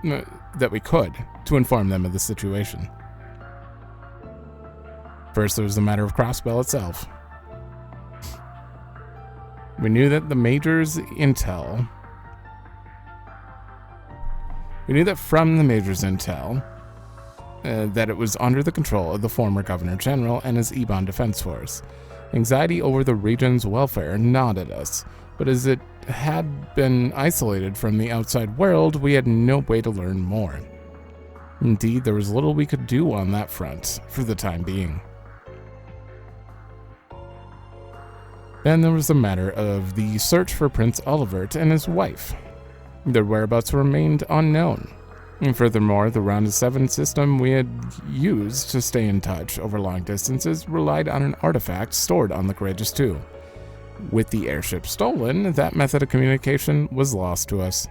Speaker 1: them of the situation. First, there was the matter of Crossbell itself. We knew that from the Major's intel, that it was under the control of the former Governor General and his Ebon Defense Force. Anxiety over the region's welfare gnawed us, but as it had been isolated from the outside world, we had no way to learn more. Indeed, there was little we could do on that front for the time being. Then there was the matter of the search for Prince Olivert and his wife. Their whereabouts remained unknown. And furthermore, the Round of 7 system we had used to stay in touch over long distances relied on an artifact stored on the Courageous II. With the airship stolen, that method of communication was lost to us.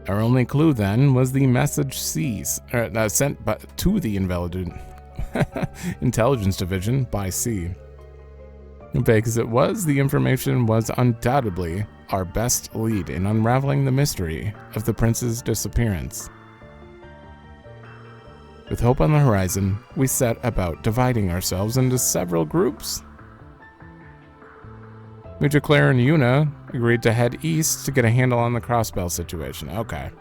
Speaker 1: Our only clue then was the message sent to the Intelligence Division by C. Vague as it was, the information was undoubtedly our best lead in unraveling the mystery of the prince's disappearance. With hope on the horizon, we set about dividing ourselves into several groups. Major Claire and Yuna agreed to head east to get a handle on the Crossbell situation. Okay.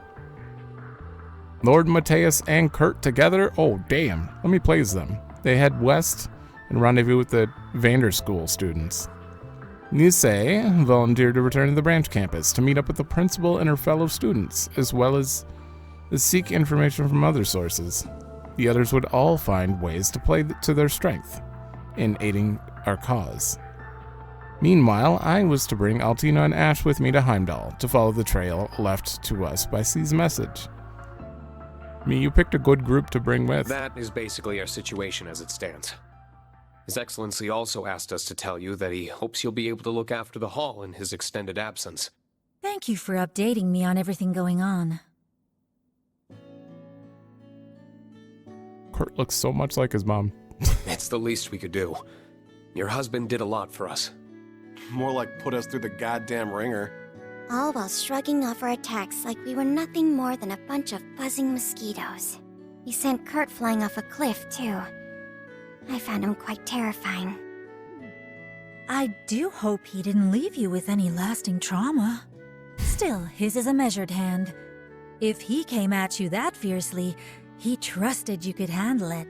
Speaker 1: Lord Mateus and Kurt together? Oh, damn. Let me please them. They head west and rendezvous with the Vanderschool students. Nisei volunteered to return to the branch campus to meet up with the principal and her fellow students, as well as seek information from other sources. The others would all find ways to play to their strength in aiding our cause. Meanwhile, I was to bring Altina and Ash with me to Heimdall to follow the trail left to us by C's message. You picked a good group to bring with.
Speaker 11: That is basically our situation as it stands. His Excellency also asked us to tell you that he hopes you'll be able to look after the hall in his extended absence.
Speaker 9: Thank you for updating me on everything going on.
Speaker 1: Kurt looks so much like his mom.
Speaker 11: It's the least we could do. Your husband did a lot for us.
Speaker 8: More like put us through the goddamn ringer.
Speaker 4: All while shrugging off our attacks like we were nothing more than a bunch of buzzing mosquitoes. He sent Kurt flying off a cliff, too. I found him quite terrifying.
Speaker 9: I do hope he didn't leave you with any lasting trauma. Still, his is a measured hand. If he came at you that fiercely, he trusted you could handle it.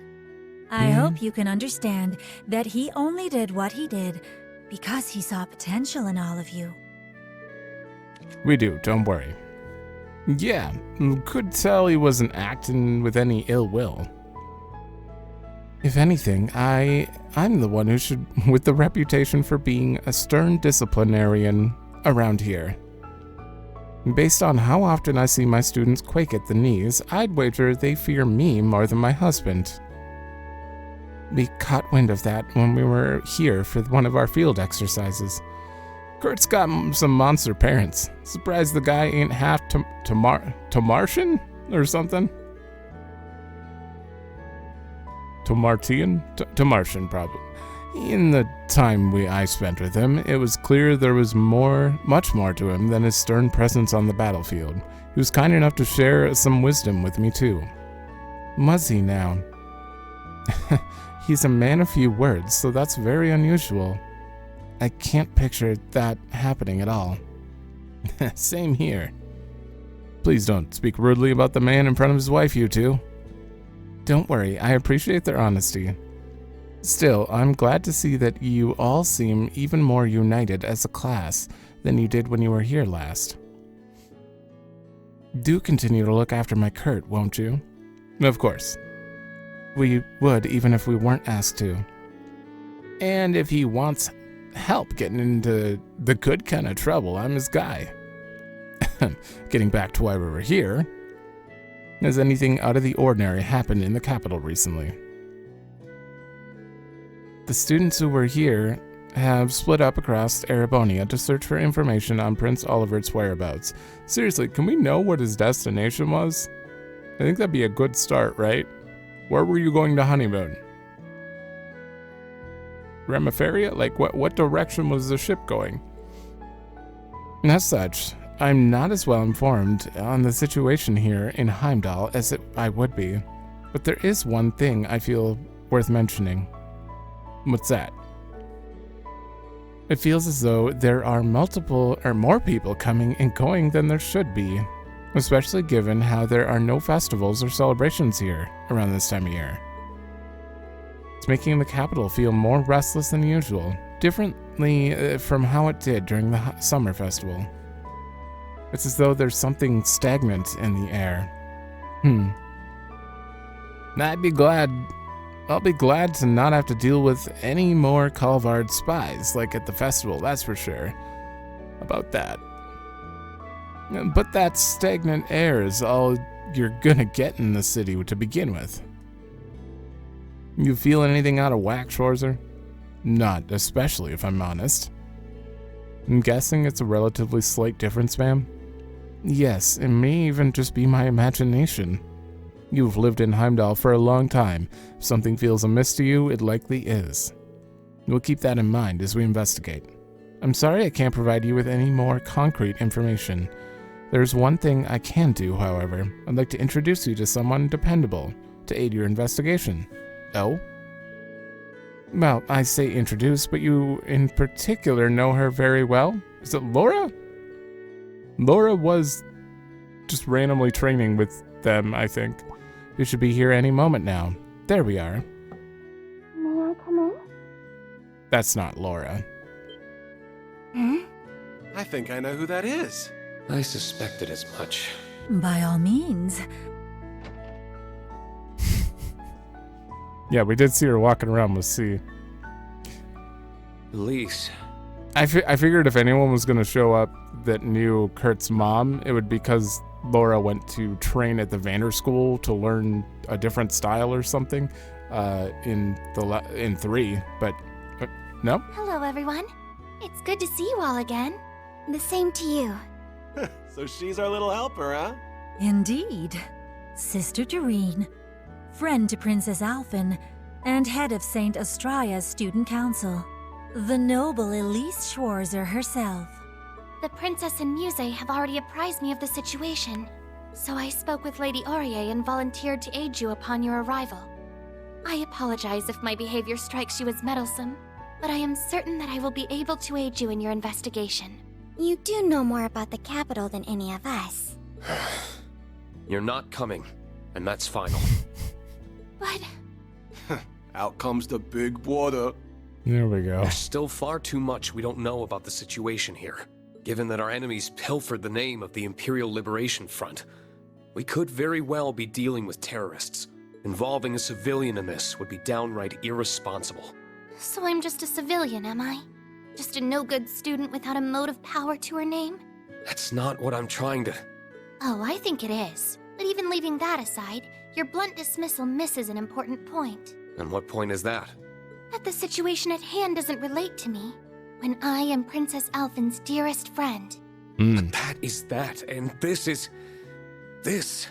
Speaker 9: I hope you can understand that he only did what he did because he saw potential in all of you.
Speaker 1: We do, don't worry. Yeah, could tell he wasn't acting with any ill will. If anything, I'm the one who should, with the reputation for being a stern disciplinarian around here. Based on how often I see my students quake at the knees, I'd wager they fear me more than my husband. We caught wind of that when we were here for one of our field exercises. Kurt's got some monster parents. Surprised the guy ain't half Martian or something? To Martian, probably. In the time I spent with him, it was clear there was much more to him than his stern presence on the battlefield. He was kind enough to share some wisdom with me too. Was he now? He's a man of few words, so that's very unusual. I can't picture that happening at all. Same here. Please don't speak rudely about the man in front of his wife, you two. Don't worry, I appreciate their honesty. Still, I'm glad to see that you all seem even more united as a class than you did when you were here last. Do continue to look after my Kurt, won't you? Of course. We would even if we weren't asked to. And if he wants help getting into the good kind of trouble, I'm his guy. Getting back to why we were here, has anything out of the ordinary happened in the capital recently? The students who were here have split up across Erebonia to search for information on Prince Olivert's whereabouts. Seriously, can we know what his destination was? I think that'd be a good start, right? Where were you going to honeymoon? Remiferia? Like, what direction was the ship going? And as such, I'm not as well informed on the situation here in Heimdall as I would be. But there is one thing I feel worth mentioning. What's that? It feels as though there are multiple or more people coming and going than there should be, especially given how there are no festivals or celebrations here around this time of year. It's making the capital feel more restless than usual, differently from how it did during the summer festival. It's as though there's something stagnant in the air. I'll be glad to not have to deal with any more Calvard spies like at the festival, that's for sure. About that. But that stagnant air is all you're gonna get in the city to begin with. You feel anything out of whack, Schwarzer? Not especially, if I'm honest. I'm guessing it's a relatively slight difference, ma'am? Yes, it may even just be my imagination. You've lived in Heimdall for a long time. If something feels amiss to you, it likely is. We'll keep that in mind as we investigate. I'm sorry I can't provide you with any more concrete information. There's one thing I can do, however. I'd like to introduce you to someone dependable to aid your investigation. Oh? Well, I say introduce, but you in particular know her very well? Is it Laura? Laura was just randomly training with them, I think. You should be here any moment now. There we are.
Speaker 4: May I come in?
Speaker 1: That's not Laura.
Speaker 8: I think I know who that is.
Speaker 11: I suspected as much.
Speaker 9: By all means.
Speaker 1: Yeah, we did see her walking around with C.
Speaker 11: Elise.
Speaker 1: I figured if anyone was going to show up that knew Kurt's mom, it would be because Laura went to train at the Vander School to learn a different style or something in 3, but no?
Speaker 4: Hello, everyone. It's good to see you all again. The same to you.
Speaker 12: So she's our little helper, huh?
Speaker 9: Indeed. Sister Doreen, friend to Princess Alphen, and head of St. Astraya's student council. The noble Elise Schwarzer herself.
Speaker 4: The princess and Muse have already apprised me of the situation, so I spoke with Lady Aurier and volunteered to aid you upon your arrival. I apologize if my behavior strikes you as meddlesome, but I am certain that I will be able to aid you in your investigation. You do know more about the capital than any of us.
Speaker 11: You're not coming, and that's final.
Speaker 4: But...
Speaker 8: Out comes the big water.
Speaker 1: There we go.
Speaker 11: There's still far too much we don't know about the situation here. Given that our enemies pilfered the name of the Imperial Liberation Front, we could very well be dealing with terrorists. Involving a civilian in this would be downright irresponsible.
Speaker 4: So I'm just a civilian, am I? Just a no-good student without a mote of power to her name?
Speaker 11: That's not what I'm trying to...
Speaker 4: Oh, I think it is. But even leaving that aside, your blunt dismissal misses an important point.
Speaker 11: And what point is that?
Speaker 4: That the situation at hand doesn't relate to me, when I am Princess Alphen's dearest friend.
Speaker 11: But that is that, and this is... this.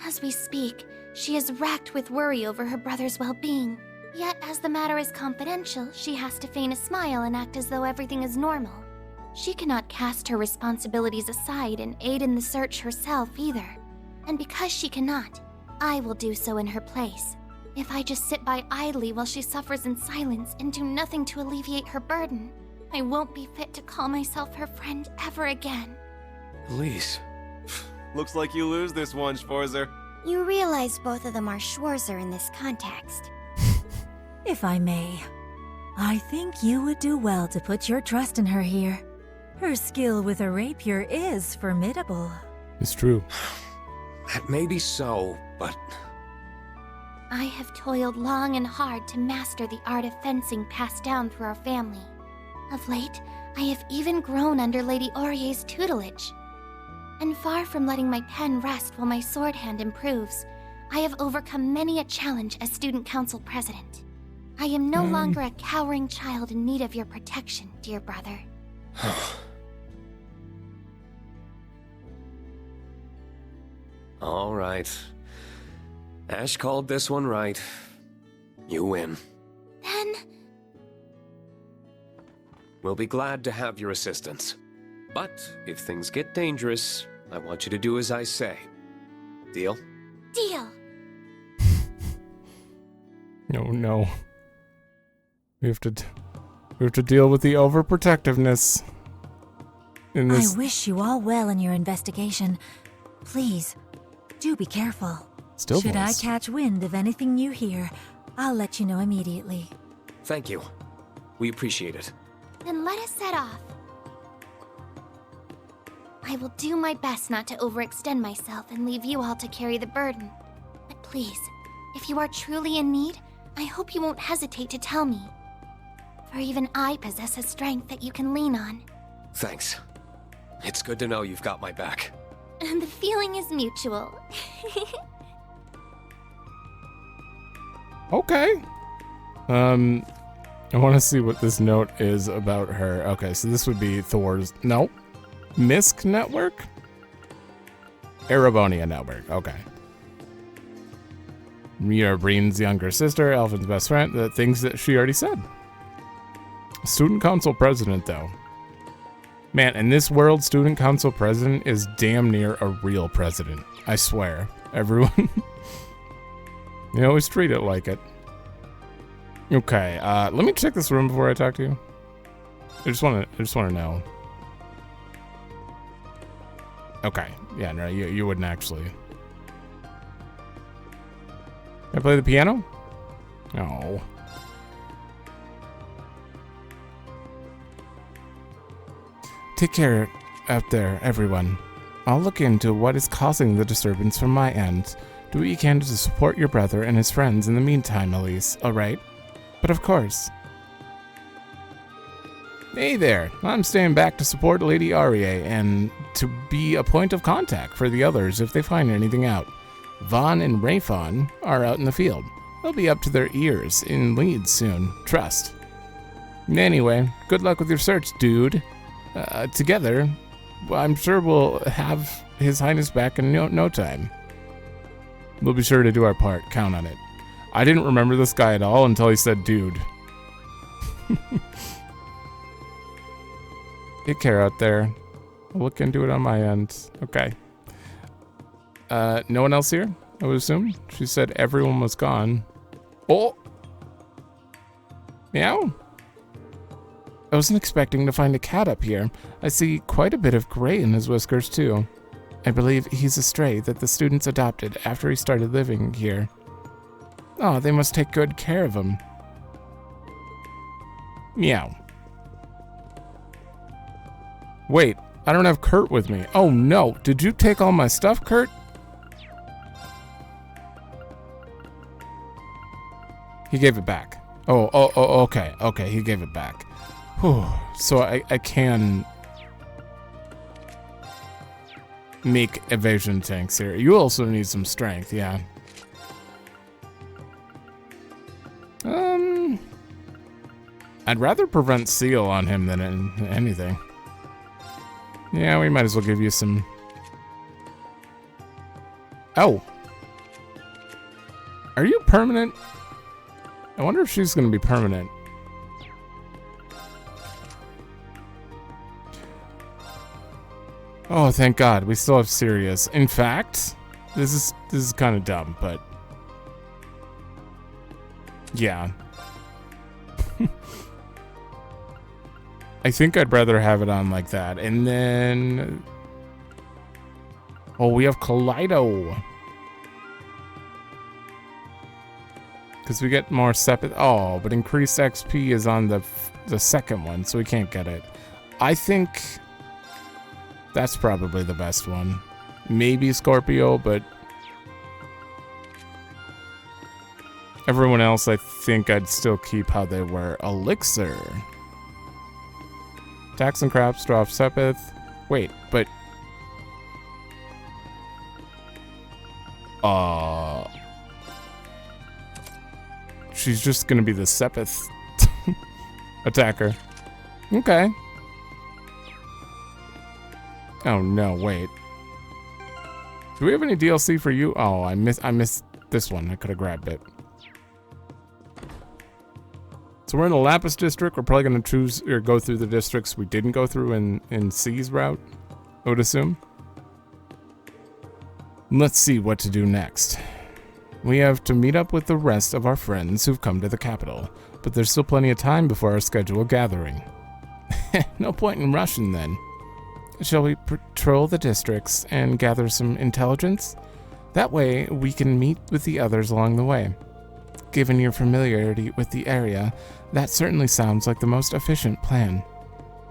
Speaker 4: As we speak, she is racked with worry over her brother's well-being. Yet, as the matter is confidential, she has to feign a smile and act as though everything is normal. She cannot cast her responsibilities aside and aid in the search herself either. And because she cannot, I will do so in her place. If I just sit by idly while she suffers in silence and do nothing to alleviate her burden, I won't be fit to call myself her friend ever again.
Speaker 11: Elise,
Speaker 12: Looks like you lose this one, Schwarzer.
Speaker 4: You realize both of them are Schwarzer in this context.
Speaker 9: If I may, I think you would do well to put your trust in her here. Her skill with a rapier is formidable.
Speaker 1: It's true.
Speaker 11: That may be so, but
Speaker 5: I have toiled long and hard to master the art of fencing passed down through our family. Of late, I have even grown under Lady Aurier's tutelage. And far from letting my pen rest while my sword hand improves, I have overcome many a challenge as student council president. I am no longer a cowering child in need of your protection, dear brother.
Speaker 11: all right. Ash called this one right. You win.
Speaker 5: Then...
Speaker 11: We'll be glad to have your assistance. But if things get dangerous, I want you to do as I say. Deal?
Speaker 5: Deal!
Speaker 1: No. We have to deal with the overprotectiveness in this.
Speaker 9: I wish you all well in your investigation. Please, do be careful. Should I catch wind of anything you hear, I'll let you know immediately.
Speaker 11: Thank you. We appreciate it.
Speaker 5: Then let us set off. I will do my best not to overextend myself and leave you all to carry the burden. But please, if you are truly in need, I hope you won't hesitate to tell me. For even I possess a strength that you can lean on.
Speaker 11: Thanks. It's good to know you've got my back.
Speaker 5: And the feeling is mutual.
Speaker 1: Okay. I want to see what this note is about her. Okay, so this would be Thor's... No. Misk Network? Erebonian Network. Okay. You're Breen's younger sister, Elfin's best friend. The things that she already said. Student Council President, though. Man, in this world, Student Council President is damn near a real president. I swear. Everyone... You always treat it like it. Okay, let me check this room before I talk to you. I just want to know. Okay, yeah, no, you wouldn't actually. Can I play the piano? No. Take care out there, everyone. I'll look into what is causing the disturbance from my end. Do what you can to support your brother and his friends in the meantime, Elise, alright? But of course. Hey there, I'm staying back to support Lady Aurier and to be a point of contact for the others if they find anything out. Vaughn and Rayfon are out in the field. They'll be up to their ears in leads soon, trust. Anyway, good luck with your search, dude. Together, I'm sure we'll have His Highness back in no time. We'll be sure to do our part, count on it. I didn't remember this guy at all until he said dude. Take care out there. I'll look into it on my end. Okay. No one else here, I would assume? She said everyone was gone. Oh! Meow? I wasn't expecting to find a cat up here. I see quite a bit of gray in his whiskers, too. I believe he's a stray that the students adopted after he started living here. Oh, they must take good care of him. Meow. Wait, I don't have Kurt with me. Oh no, did you take all my stuff, Kurt? He gave it back. Oh, okay, he gave it back. Whew. So I can make evasion tanks here. You also need some strength, yeah. I'd rather prevent seal on him than anything. Yeah, we might as well give you some... Oh! Are you permanent? I wonder if she's gonna be permanent. Oh, thank God, we still have Sirius. In fact, this is kind of dumb, but... Yeah. I think I'd rather have it on like that. And then... Oh, we have Kaleido. Because we get more Sepith. Oh, but increased XP is on the second one, so we can't get it. I think that's probably the best one. Maybe Scorpio, but everyone else, I think I'd still keep how they were. Elixir. Tax and Crops, draw off Sepith. Wait, but... she's just gonna be the Sepith attacker. Okay. Oh no, wait. Do we have any DLC for you? Oh, I missed this one. I could have grabbed it. So we're in the Lapis district. We're probably gonna choose or go through the districts we didn't go through in C's route, I would assume. Let's see what to do next. We have to meet up with the rest of our friends who've come to the capital, but there's still plenty of time before our scheduled gathering. No point in rushing then. Shall we patrol the districts and gather some intelligence? That way, we can meet with the others along the way. Given your familiarity with the area, that certainly sounds like the most efficient plan.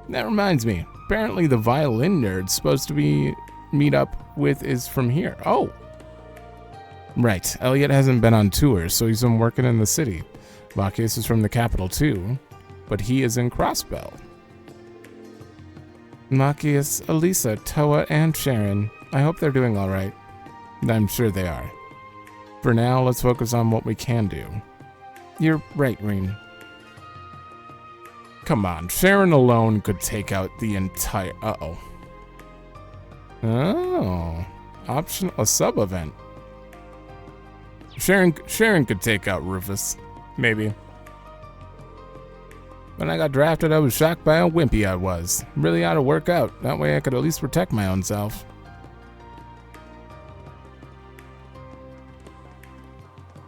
Speaker 1: That reminds me, apparently the violin nerd's supposed to be meet up with is from here. Oh! Right, Elliot hasn't been on tour, so he's been working in the city. Vakius is from the capital too, but he is in Crossbell. Machias, Elisa, Toa, and Sharon. I hope they're doing alright. I'm sure they are. For now, let's focus on what we can do. You're right, Reen. Come on, Sharon alone could take out the entire... Uh-oh. Oh. Optional... A sub-event. Sharon could take out Rufus. Maybe. When I got drafted, I was shocked by how wimpy I was. Really ought to work out. That way I could at least protect my own self.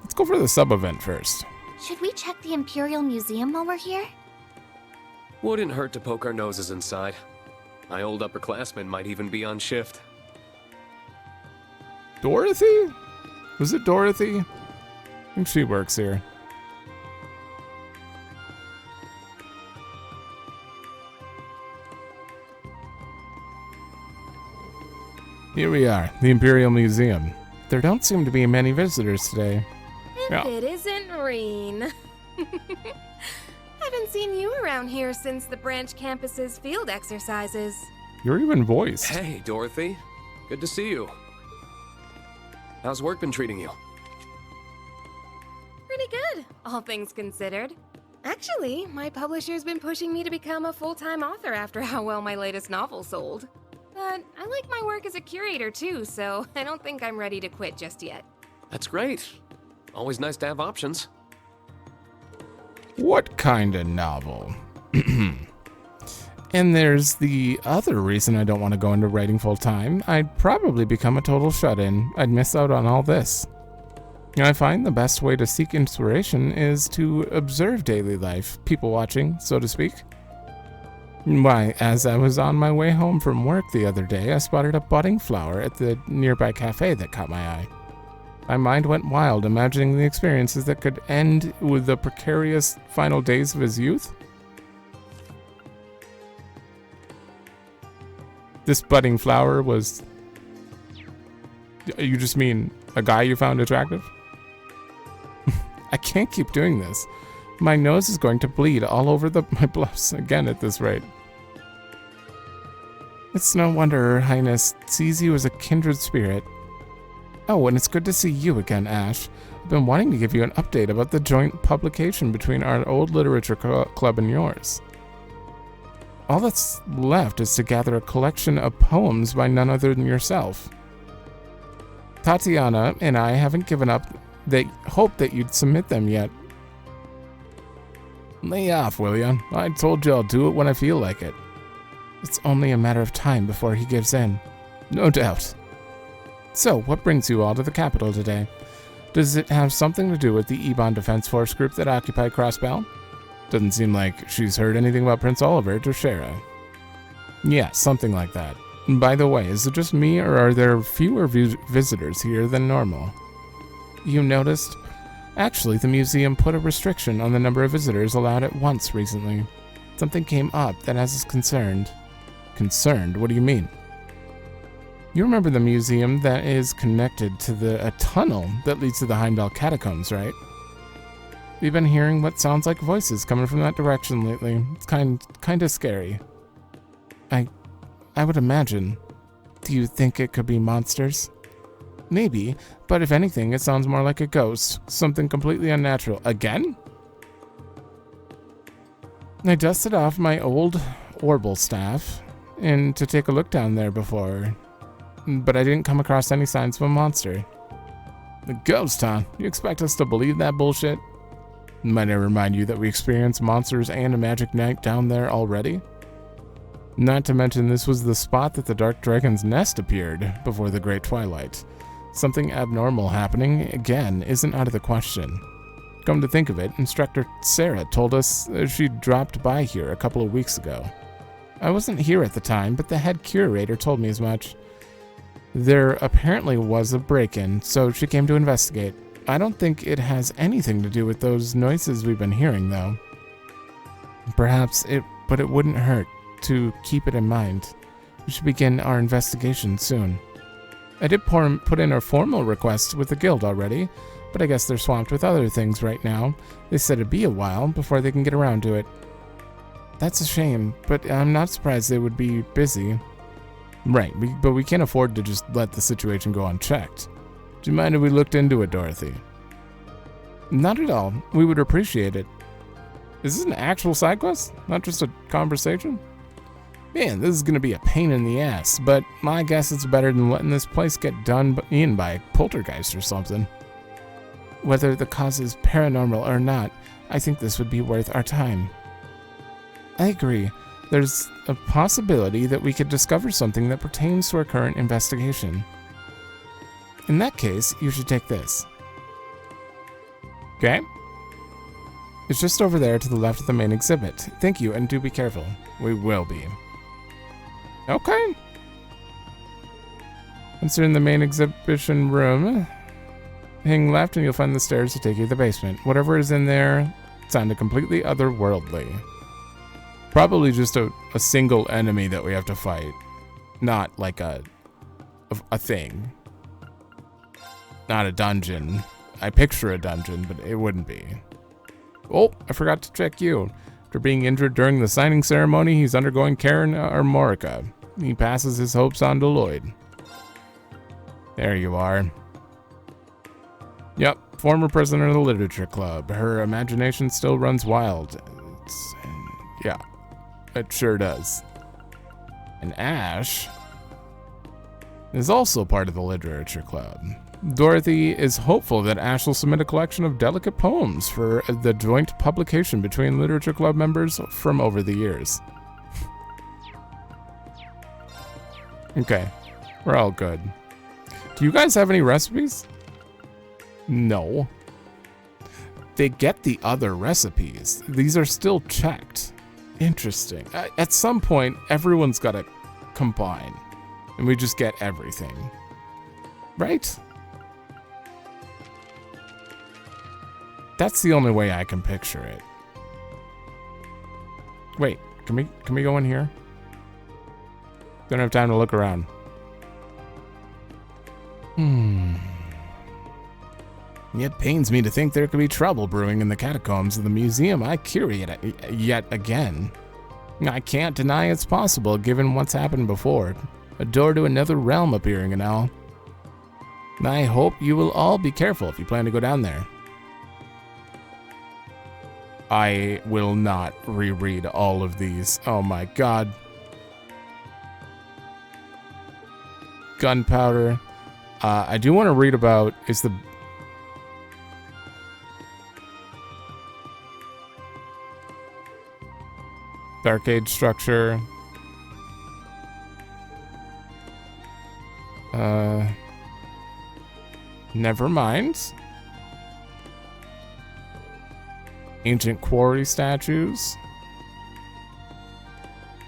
Speaker 1: Let's go for the sub-event first.
Speaker 5: Should we check the Imperial Museum while we're here?
Speaker 11: Wouldn't hurt to poke our noses inside. My old upperclassmen might even be on shift.
Speaker 1: Dorothy? Was it Dorothy? I think she works here. Here we are, the Imperial Museum. There don't seem to be many visitors today.
Speaker 13: If it isn't Reen. Haven't seen you around here since the branch campus's field exercises.
Speaker 1: You're even voiced.
Speaker 11: Hey, Dorothy. Good to see you. How's work been treating you?
Speaker 13: Pretty good, all things considered. Actually, my publisher's been pushing me to become a full-time author after how well my latest novel sold. But I like my work as a curator too, so I don't think I'm ready to quit just yet.
Speaker 11: That's great. Always nice to have options.
Speaker 1: What kind of novel? And there's the other reason I don't want to go into writing full time. I'd probably become a total shut-in. I'd miss out on all this. I find the best way to seek inspiration is to observe daily life, people watching, so to speak. Why, as I was on my way home from work the other day, I spotted a budding flower at the nearby cafe that caught my eye. My mind went wild, imagining the experiences that could end with the precarious final days of his youth. This budding flower was... You just mean a guy you found attractive? I can't keep doing this. My nose is going to bleed all over my bluffs again at this rate. It's no wonder Her Highness sees you as a kindred spirit. Oh, and it's good to see you again, Ash. I've been wanting to give you an update about the joint publication between our old literature club and yours. All that's left is to gather a collection of poems by none other than yourself. Tatiana and I haven't given up the hope that you'd submit them yet. Lay off, will ya? I told you I'll do it when I feel like it. It's only a matter of time before he gives in. No doubt. So, what brings you all to the capital today? Does it have something to do with the Ebon Defense Force group that occupied Crossbell? Doesn't seem like she's heard anything about Prince Oliver to Shara. Yeah, something like that. By the way, is it just me, or are there fewer visitors here than normal? You noticed? Actually, the museum put a restriction on the number of visitors allowed at once recently. Something came up that has us concerned. Concerned? What do you mean? You remember the museum that is connected to a tunnel that leads to the Heimdall catacombs, right? We've been hearing what sounds like voices coming from that direction lately. It's kind of scary. I would imagine. Do you think it could be monsters? Maybe, but if anything, it sounds more like a ghost. Something completely unnatural. Again? I dusted off my old Orbital staff and to take a look down there before, but I didn't come across any signs of a monster. The ghost, huh? You expect us to believe that bullshit? Might I remind you that we experienced monsters and a magic night down there already? Not to mention this was the spot that the Dark Dragon's nest appeared before the Great Twilight. Something abnormal happening, again, isn't out of the question. Come to think of it, Instructor Sarah told us she dropped by here a couple of weeks ago. I wasn't here at the time, but the head curator told me as much. There apparently was a break-in, so she came to investigate. I don't think it has anything to do with those noises we've been hearing, though. Perhaps but it wouldn't hurt to keep it in mind. We should begin our investigation soon. I did put in a formal request with the guild already, but I guess they're swamped with other things right now. They said it'd be a while before they can get around to it. That's a shame, but I'm not surprised they would be busy. Right, but we can't afford to just let the situation go unchecked. Do you mind if we looked into it, Dorothy? Not at all. We would appreciate it. Is this an actual side quest? Not just a conversation? Man, this is going to be a pain in the ass, but my guess it's better than letting this place get done in by a poltergeist or something. Whether the cause is paranormal or not, I think this would be worth our time. I agree. There's a possibility that we could discover something that pertains to our current investigation. In that case, you should take this. Okay? It's just over there to the left of the main exhibit. Thank you, and do be careful. We will be. Okay. Once you're in the main exhibition room, hang left and you'll find the stairs to take you to the basement. Whatever is in there sounded completely otherworldly. Probably just a single enemy that we have to fight. Not like a thing. Not a dungeon. I picture a dungeon, but it wouldn't be. Oh, I forgot to check you. After being injured during the signing ceremony, he's undergoing care in Armorica. He passes his hopes on to Lloyd. There you are. Yep, former prisoner of the Literature Club. Her imagination still runs wild. Yeah, it sure does. And Ash is also part of the Literature Club. Dorothy is hopeful that Ash will submit a collection of delicate poems for the joint publication between Literature Club members from over the years. Okay, we're all good. Do you guys have any recipes? No. They get the other recipes. These are still checked. Interesting. At some point, everyone's got to combine, and we just get everything. Right? That's the only way I can picture it. Wait, can we go in here? Don't have time to look around. It pains me to think there could be trouble brewing in the catacombs of the museum I curate yet again. I can't deny it's possible given what's happened before. A door to another realm appearing and all. I hope you will all be careful if you plan to go down there. I will not reread all of these. Oh my god. Gunpowder. I do want to read about the Dark Age structure. Never mind. Ancient quarry statues.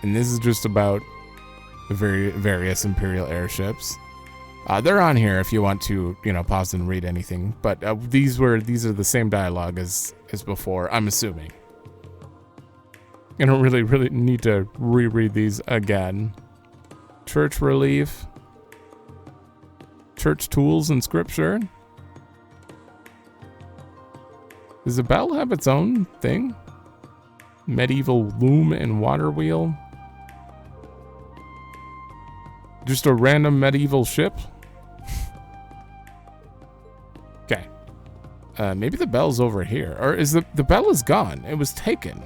Speaker 1: And this is just about various Imperial airships. They're on here if you want to, pause and read anything. But these are the same dialogue as before, I'm assuming. I don't really need to reread these again. Church relief. Church tools and scripture. Does the bell have its own thing? Medieval loom and water wheel. Just a random medieval ship? Okay. Maybe the bell's over here. Or is the bell is gone. It was taken.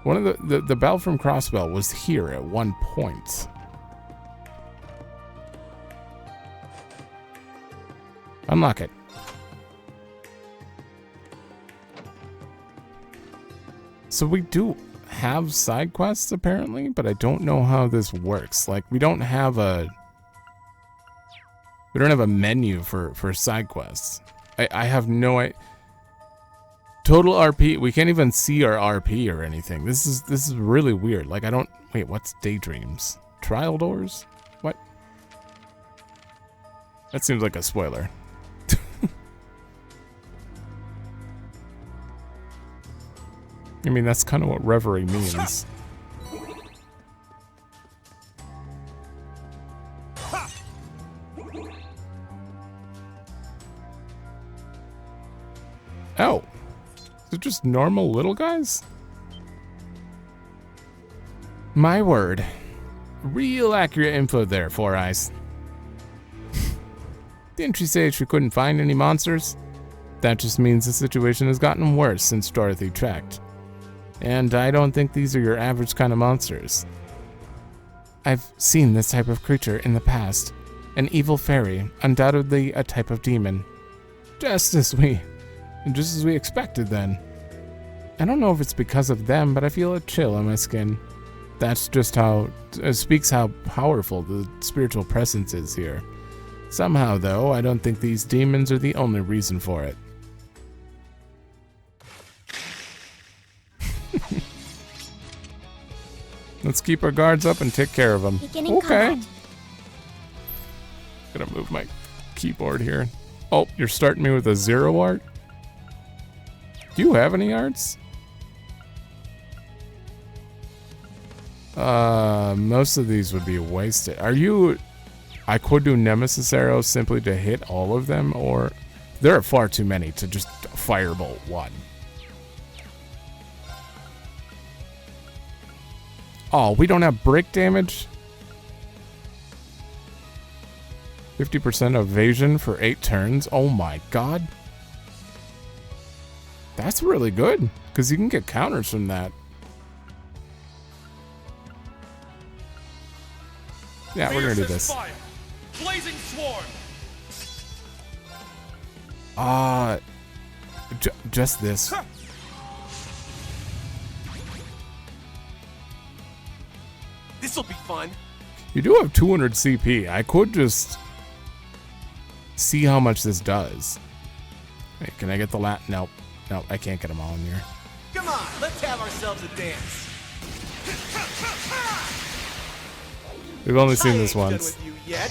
Speaker 1: One of the bell from Crossbell was here at one point. Unlock it. So we do have side quests apparently, but I don't know how this works. Like we don't have a menu for side quests. I have no idea. Total RP, we can't even see our RP or anything. This is really weird. Like wait, what's daydreams? Trial doors? What? That seems like a spoiler. I mean, that's kind of what Reverie means. Oh. Is it just normal little guys? My word. Real accurate info there, Four Eyes. Didn't you say she couldn't find any monsters? That just means the situation has gotten worse since Dorothy checked. And I don't think these are your average kind of monsters. I've seen this type of creature in the past. An evil fairy, undoubtedly a type of demon. Just as we expected then. I don't know if it's because of them, but I feel a chill on my skin. That's just how it speaks how powerful the spiritual presence is here. Somehow, though, I don't think these demons are the only reason for it. Let's keep our guards up and take care of them. Okay. Gonna move my keyboard here. Oh, you're starting me with a 0 art? Do you have any arts? Most of these would be wasted. I could do Nemesis arrows simply to hit all of them, or there are far too many to just firebolt one. Oh, we don't have break damage? 50% evasion for 8 turns? Oh my god. That's really good, because you can get counters from that. Yeah, we're gonna do this.
Speaker 14: Blazing swarm.
Speaker 1: Just this.
Speaker 14: This'll be fun.
Speaker 1: You do have 200 CP. I could just see how much this does. Wait, can I get the Nope. Nope, I can't get them all in here.
Speaker 14: Come on, let's have ourselves a dance.
Speaker 1: We've only seen this once.
Speaker 14: Done with you yet.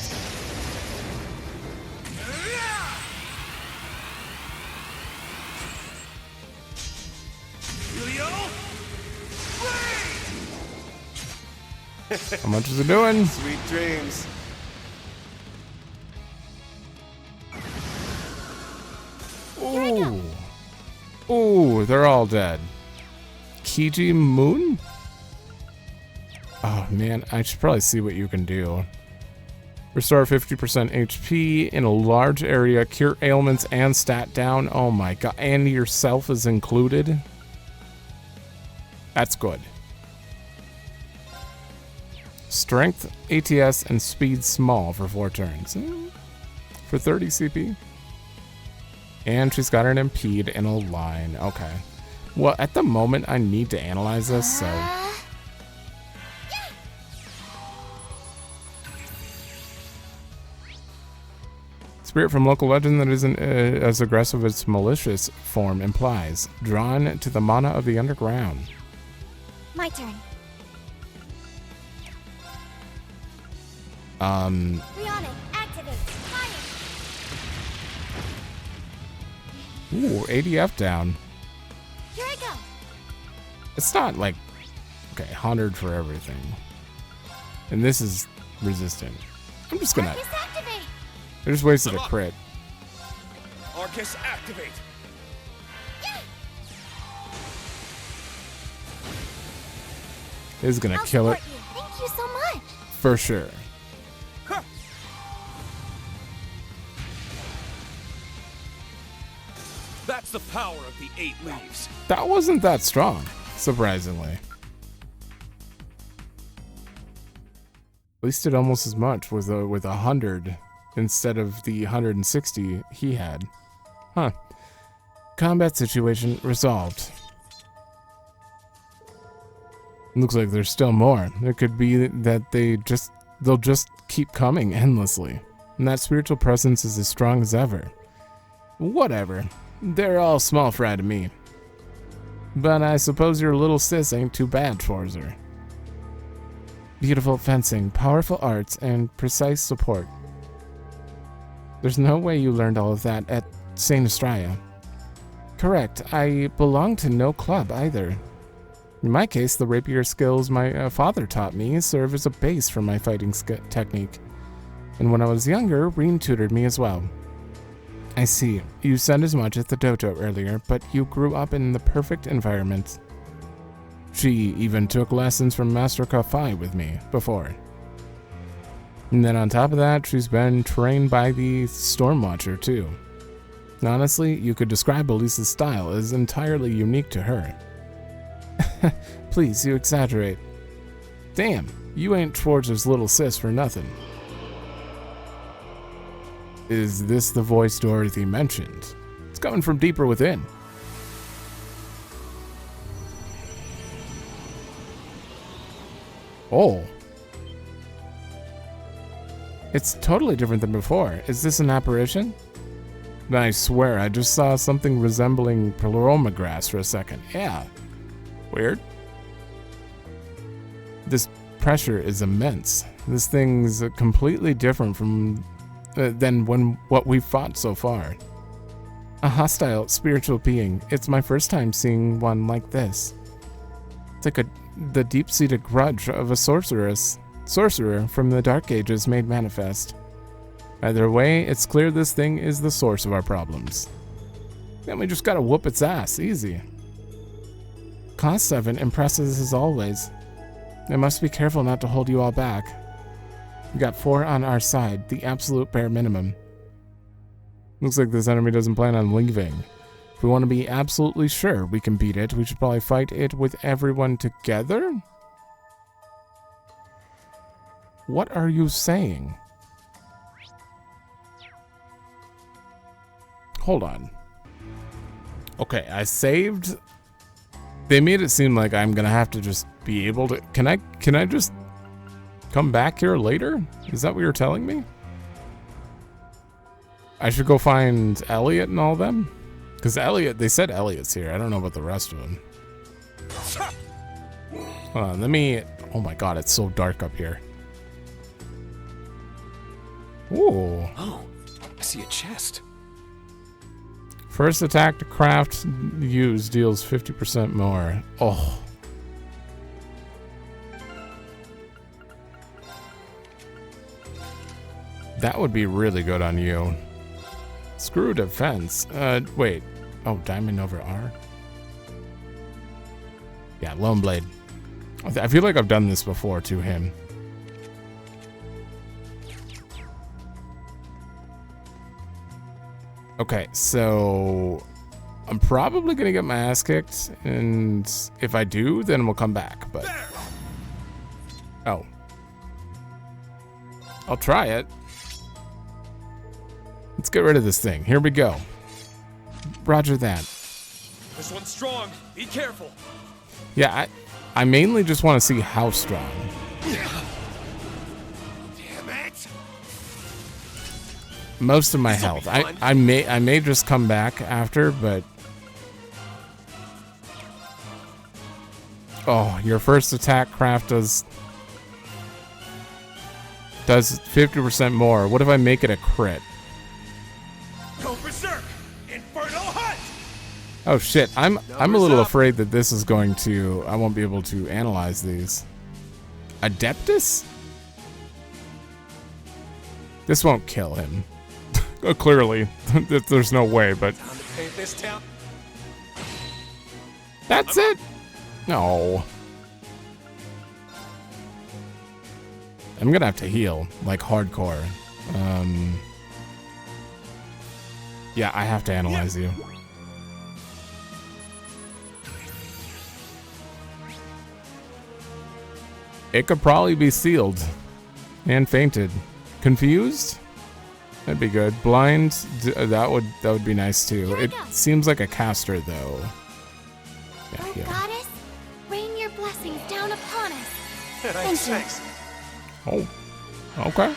Speaker 1: How much is it doing?
Speaker 14: Sweet dreams.
Speaker 1: Ooh. Ooh, they're all dead. Kiji Moon? Oh man, I should probably see what you can do. Restore 50% HP in a large area, cure ailments and stat down. Oh my god, and yourself is included? That's good. Strength, ATS, and speed small for 4 turns. For 30 CP. And she's got an impede in a line. Okay. Well, at the moment, I need to analyze this, so... Spirit from local legend that isn't as aggressive as its malicious form implies. Drawn to the mana of the underground.
Speaker 4: My turn. Rihanna, activate. Fire.
Speaker 1: Ooh, ADF down.
Speaker 4: Here I go.
Speaker 1: It's not like, okay, 100 for everything. And this is resistant. I'm just gonna.
Speaker 4: Arcus, activate.
Speaker 1: I just wasted a crit.
Speaker 14: Arcus, activate.
Speaker 1: This is gonna
Speaker 4: I'll
Speaker 1: kill it
Speaker 4: support you. Thank you so much.
Speaker 1: for sure.
Speaker 14: That's the power of the 8 leaves.
Speaker 1: That wasn't that strong, surprisingly. At least did almost as much with 100 instead of the 160 he had. Huh. Combat situation resolved. Looks like there's still more. It could be that they'll just keep coming endlessly. And that spiritual presence is as strong as ever. Whatever. They're all small fry to me. But I suppose your little sis ain't too bad, Forzer. Beautiful fencing, powerful arts, and precise support. There's no way you learned all of that at St. Estrella. Correct, I belong to no club either. In my case, the rapier skills my father taught me serve as a base for my fighting technique. And when I was younger, Reen tutored me as well. I see. You said as much at the dojo earlier, but you grew up in the perfect environment. She even took lessons from Master Kafai with me before. And then on top of that, she's been trained by the Stormwatcher too. Honestly, you could describe Elise's style as entirely unique to her. Please, you exaggerate. Damn, you ain't Schwarzer's little sis for nothing. Is this the voice Dorothy mentioned? It's coming from deeper within. Oh. It's totally different than before. Is this an apparition? I swear, I just saw something resembling paloma grass for a second. Yeah. Weird. This pressure is immense. This thing's completely different from than what we've fought so far. A hostile spiritual being. It's my first time seeing one like this. It's like the deep-seated grudge of a sorcerer from the Dark Ages made manifest. Either way, it's clear this thing is the source of our problems. Then we just gotta whoop its ass, easy. Cost 7 impresses as always. I must be careful not to hold you all back. We got 4 on our side, the absolute bare minimum. Looks like this enemy doesn't plan on leaving. If we want to be absolutely sure we can beat it, we should probably fight it with everyone together? What are you saying? Hold on. Okay, I saved. They made it seem like I'm gonna have to just be able to. Can I just come back here later? Is that what you're telling me? I should go find Elliot and all them? Because Elliot, they said Elliot's here. I don't know about the rest of them. Hold on, let me. Oh my god, it's so dark up here. Ooh.
Speaker 11: Oh, I see a chest.
Speaker 1: First attack to craft use deals 50% more. Oh. That would be really good on you. Screw defense. Wait. Oh, diamond over R? Yeah, Lone Blade. I feel like I've done this before to him. Okay, so I'm probably gonna get my ass kicked, and if I do, then we'll come back, but... Oh. I'll try it. Let's get rid of this thing. Here we go. Roger that.
Speaker 14: This one's strong. Be careful.
Speaker 1: Yeah, I mainly just want to see how strong.
Speaker 14: Damn it.
Speaker 1: Most of my health. I may just come back after, but... Oh, your first attack craft does... Does 50% more. What if I make it a crit?
Speaker 14: Go berserk! Infernal hunt!
Speaker 1: Oh shit, I'm a little afraid that this is going to... I won't be able to analyze these. Adeptus? This won't kill him. Clearly. There's no way, but... That's it? No. I'm gonna have to heal, like hardcore. Yeah, I have to analyze you. It could probably be sealed and fainted. Confused? That'd be good. Blind? That would be nice too. It seems like a caster though. Yeah,
Speaker 5: Oh,
Speaker 1: yeah.
Speaker 5: Goddess, rain your blessings down upon us.
Speaker 14: Thanks.
Speaker 1: Oh, okay.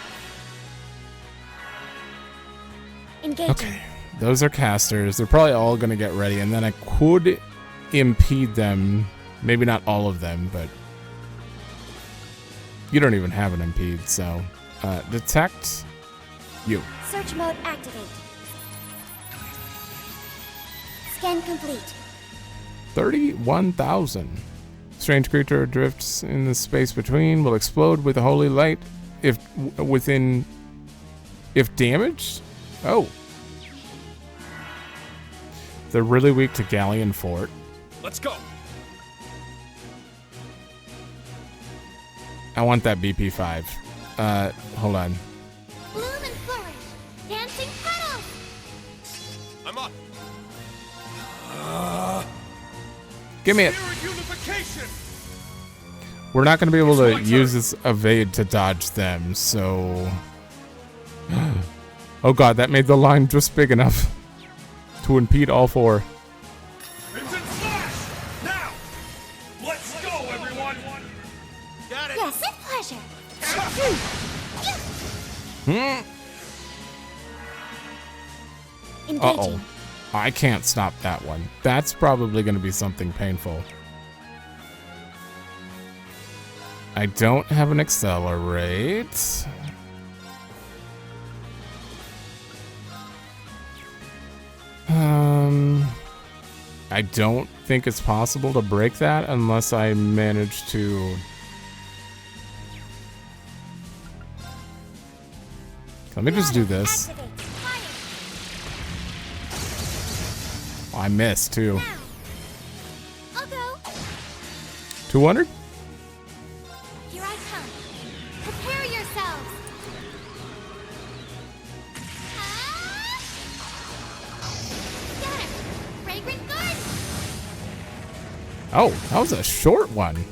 Speaker 5: Engaging.
Speaker 1: Okay, those are casters. They're probably all gonna get ready, and then I could impede them. Maybe not all of them, but you don't even have an impede, so detect you.
Speaker 4: Search mode activate. Scan complete.
Speaker 1: 31,000. Strange creature drifts in the space between. Will explode with a holy light if damaged. Oh. They're really weak to Galleon Fort.
Speaker 14: Let's go.
Speaker 1: I want that BP5. Hold on.
Speaker 5: Bloom and flourish. Dancing petals.
Speaker 14: I'm up.
Speaker 1: Give me it.
Speaker 14: Spirit unification.
Speaker 1: We're not going to be able to use this evade to dodge them, so... Oh god, that made the line just big enough to impede all four.
Speaker 14: Crimson Slash! Now! Let's go, everyone! Got it!
Speaker 5: Yes, with pleasure.
Speaker 1: Uh oh. I can't stop that one. That's probably going to be something painful. I don't have an accelerate. I don't think it's possible to break that unless I manage to... Let me just do this. Oh, I missed too.
Speaker 5: I'll go.
Speaker 1: 200?
Speaker 5: Here I come. Prepare yourselves. Get it. Fragrant garden.
Speaker 1: Oh, that was a short one.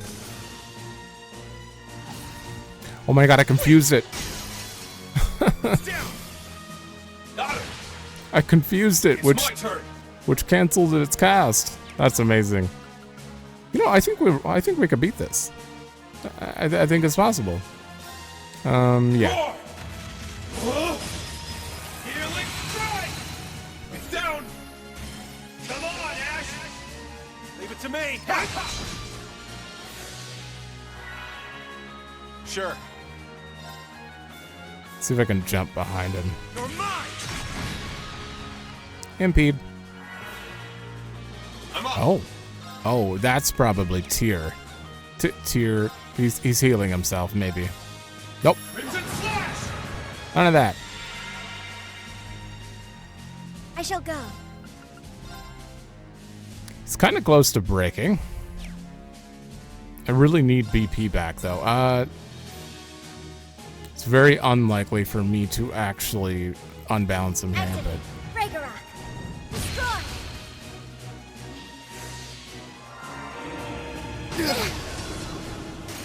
Speaker 1: Oh my god, I confused it. I confused it, which canceled its cast. That's amazing. You know, I think we could beat this. I think it's possible. Yeah.
Speaker 14: Healing strike! It's down! Come on, Ash! Leave it to me! Sure.
Speaker 1: See if I can jump behind him.
Speaker 14: You're mine!
Speaker 1: Impede.
Speaker 14: I'm up.
Speaker 1: Oh, that's probably Tyr. Tyr, he's healing himself, maybe. Nope.
Speaker 14: Crimson Slash!
Speaker 1: None of that.
Speaker 4: I shall go.
Speaker 1: It's kind of close to breaking. I really need BP back, though. It's very unlikely for me to actually unbalance him here, but...
Speaker 4: Ragnarok. Destroy.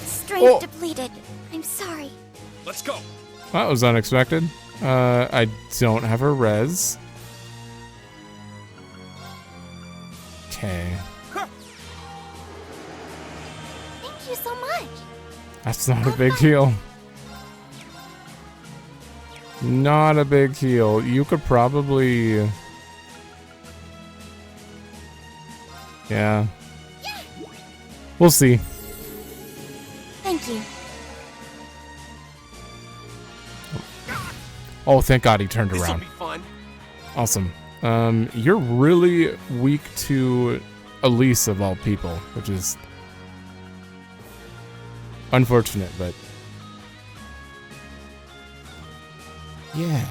Speaker 5: Strength depleted. I'm sorry.
Speaker 14: Let's go.
Speaker 1: That was unexpected. I don't have a res. Okay.
Speaker 5: Thank you so much.
Speaker 1: That's not a big heal. Not a big heal. You could probably... Yeah. We'll see.
Speaker 5: Thank you.
Speaker 1: Oh, thank God he turned
Speaker 11: This'll
Speaker 1: around.
Speaker 11: be fun.
Speaker 1: Awesome. You're really weak to Elise of all people, which is unfortunate, but yeah.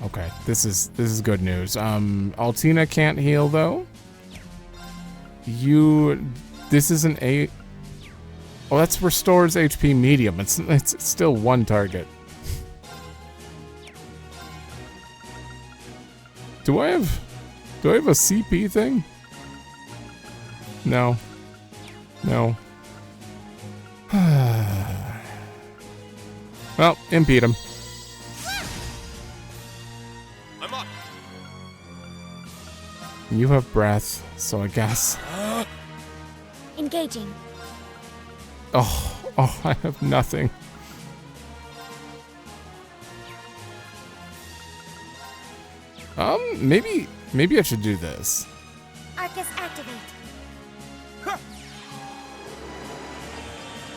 Speaker 1: Okay. This is good news. Altina can't heal though. This isn't a. Oh, that's restores HP medium. It's still one target. Do I have a CP thing? No. Well, impede him.
Speaker 11: I'm up.
Speaker 1: You have breath, so I guess.
Speaker 5: Engaging.
Speaker 1: Oh, I have nothing. Maybe I should do this.
Speaker 5: Arcus activate.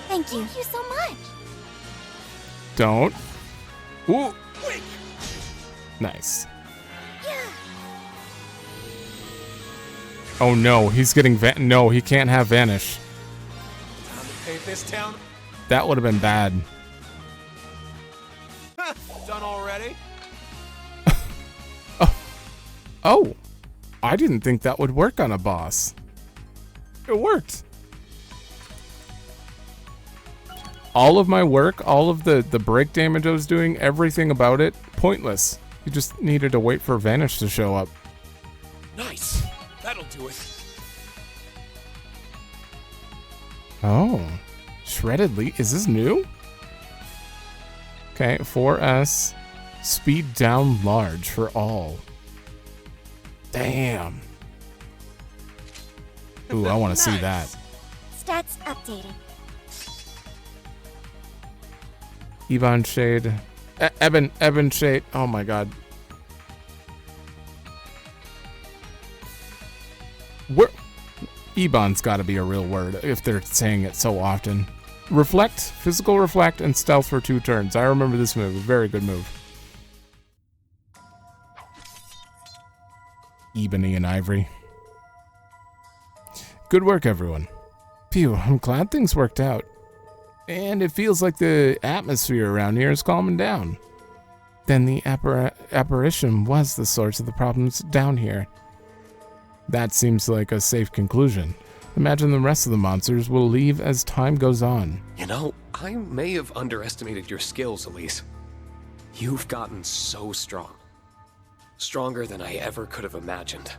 Speaker 5: Thank you. Thank you so much.
Speaker 1: Don't. Ooh. Nice. Oh no, he's getting no, he can't have vanish.
Speaker 11: Time to pave this town.
Speaker 1: That would have been bad.
Speaker 11: Done already?
Speaker 1: Oh, I didn't think that would work on a boss. It worked. All of my work, all of the break damage I was doing, everything about it, pointless. You just needed to wait for Vanish to show up.
Speaker 11: Nice. That'll do it.
Speaker 1: Oh, shredded leaf. Is this new? Okay, 4S, speed down large for all. Damn. Ooh, I want to see that.
Speaker 5: Stats updated.
Speaker 1: Ebon Shade. Eben Shade. Oh my god. Ebon's got to be a real word if they're saying it so often. Reflect, physical reflect, and stealth for 2 turns. I remember this move. A very good move. Ebony and Ivory. Good work, everyone. Phew, I'm glad things worked out. And it feels like the atmosphere around here is calming down. Then the apparition was the source of the problems down here. That seems like a safe conclusion. Imagine the rest of the monsters will leave as time goes on.
Speaker 11: You know, I may have underestimated your skills, Elise. You've gotten so strong. Stronger than I ever could have imagined.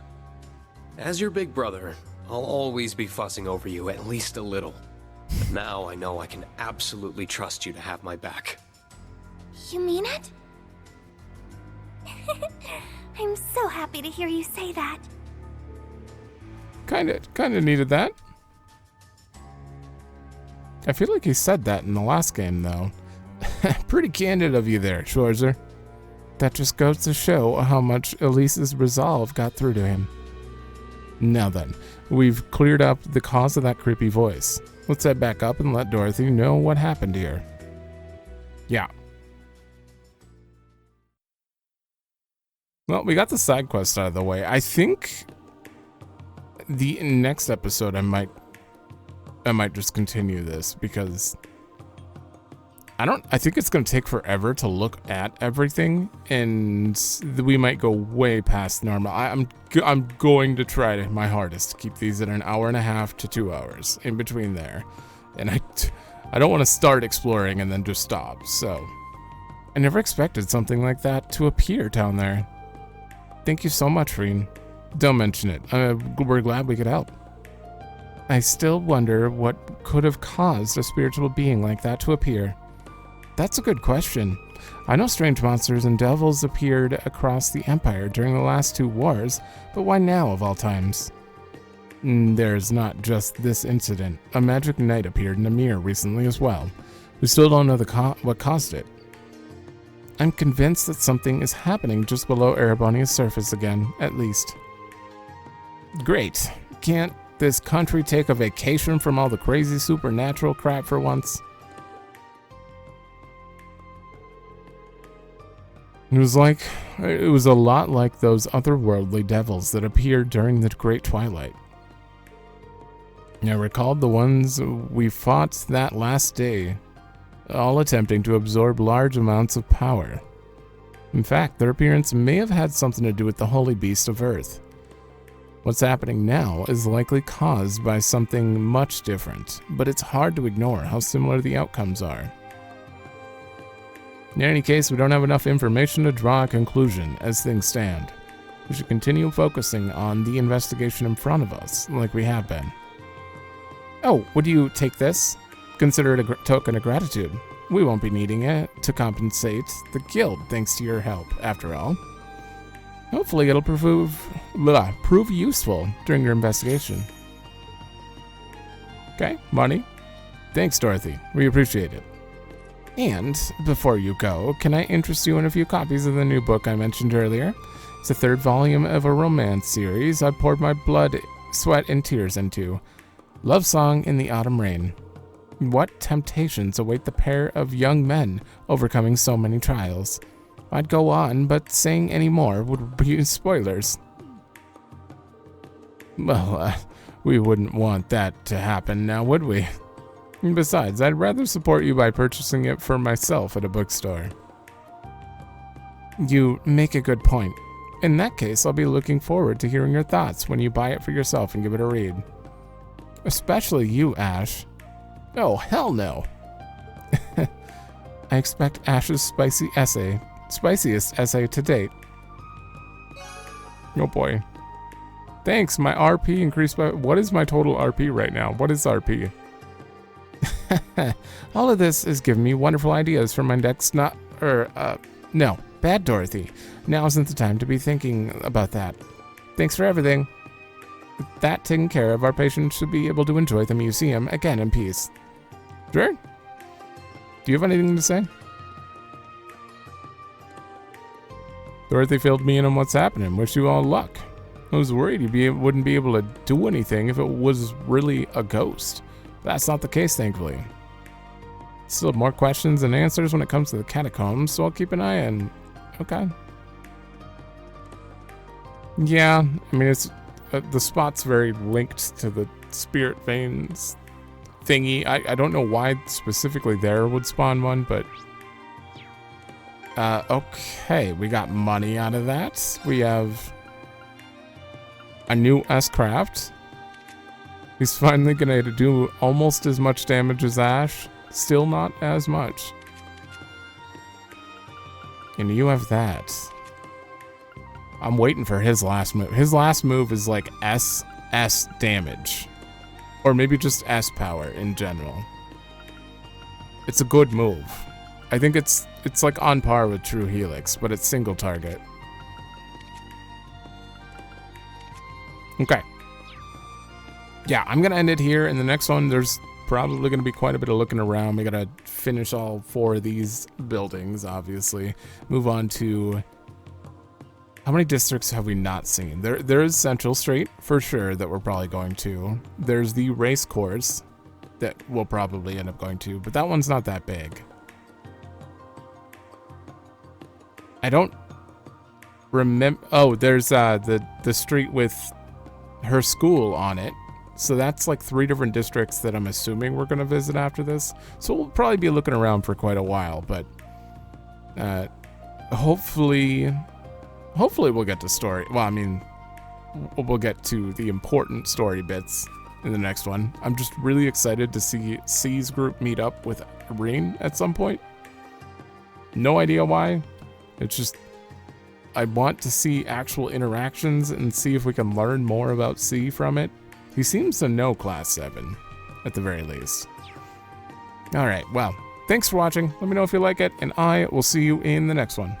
Speaker 11: As your big brother, I'll always be fussing over you at least a little. But now I know I can absolutely trust you to have my back.
Speaker 5: You mean it? I'm so happy to hear you say that.
Speaker 1: Kinda needed that. I feel like he said that in the last game, though. Pretty candid of you there, Schwarzer. That just goes to show how much Elise's resolve got through to him. Now then, we've cleared up the cause of that creepy voice. Let's head back up and let Dorothy know what happened here. Yeah. Well, we got the side quest out of the way. I think the next episode I might just continue this because I think it's going to take forever to look at everything, and we might go way past normal. I'm going to try my hardest to keep these at an hour and a half to 2 hours in between there, and I don't want to start exploring and then just stop. So I never expected something like that to appear down there. Thank you so much, Reen. Don't mention it. We're glad we could help. I still wonder what could have caused a spiritual being like that to appear. That's a good question. I know strange monsters and devils appeared across the Empire during the last 2 wars, but why now of all times? There's not just this incident. A magic knight appeared in a mirror recently as well. We still don't know what caused it. I'm convinced that something is happening just below Erebonia's surface again, at least. Great. Can't this country take a vacation from all the crazy supernatural crap for once? It was a lot like those otherworldly devils that appeared during the Great Twilight. I recalled the ones we fought that last day, all attempting to absorb large amounts of power. In fact, their appearance may have had something to do with the holy beast of Earth. What's happening now is likely caused by something much different, but it's hard to ignore how similar the outcomes are. In any case, we don't have enough information to draw a conclusion as things stand. We should continue focusing on the investigation in front of us, like we have been. Oh, would you take this? Consider it a token of gratitude. We won't be needing it to compensate the guild thanks to your help, after all. Hopefully it'll prove useful during your investigation. Okay, money. Thanks, Dorothy. We appreciate it. And before you go, can I interest you in a few copies of the new book I mentioned earlier? It's the 3rd volume of a romance series I poured my blood, sweat, and tears into. Love Song in the Autumn Rain. What temptations await the pair of young men overcoming so many trials? I'd go on, but saying any more would be spoilers. Well, we wouldn't want that to happen now, would we? Besides, I'd rather support you by purchasing it for myself at a bookstore. You make a good point. In that case, I'll be looking forward to hearing your thoughts when you buy it for yourself and give it a read. Especially you, Ash. Oh, hell no. I expect Ash's spiciest essay to date. Oh boy. Thanks, my RP increased by... What is my total RP right now? What is RP? All of this is giving me wonderful ideas for my next no, bad Dorothy. Now isn't the time to be thinking about that. Thanks for everything. With that taken care of, our patients should be able to enjoy the museum again in peace. Sure? Do you have anything to say? Dorothy filled me in on what's happening. Wish you all luck. I was worried you wouldn't be able to do anything if it was really a ghost. That's not the case, thankfully. Still have more questions and answers when it comes to the catacombs, so I'll keep an eye on... Okay. Yeah, I mean, it's the spot's very linked to the spirit veins thingy. I don't know why specifically there would spawn one, but... okay, we got money out of that. We have a new S-Craft. He's finally gonna do almost as much damage as Ash. Still not as much. And you have that. I'm waiting for his last move. His last move is like S damage. Or maybe just S power in general. It's a good move. I think it's like on par with True Helix, but it's single target. Okay. Yeah, I'm gonna end it here. In the next one, there's probably gonna be quite a bit of looking around. We gotta finish all 4 of these buildings, obviously. Move on to... How many districts have we not seen? There is Central Street, for sure, that we're probably going to. There's the race course that we'll probably end up going to, but that one's not that big. I don't remember... Oh, there's the street with her school on it. So that's like 3 different districts that I'm assuming we're going to visit after this. So we'll probably be looking around for quite a while, but hopefully we'll get to story. Well, I mean, we'll get to the important story bits in the next one. I'm just really excited to see C's group meet up with Irene at some point. No idea why. It's just, I want to see actual interactions and see if we can learn more about C from it. He seems to know Class 7, at the very least. Alright, well, thanks for watching. Let me know if you like it, and I will see you in the next one.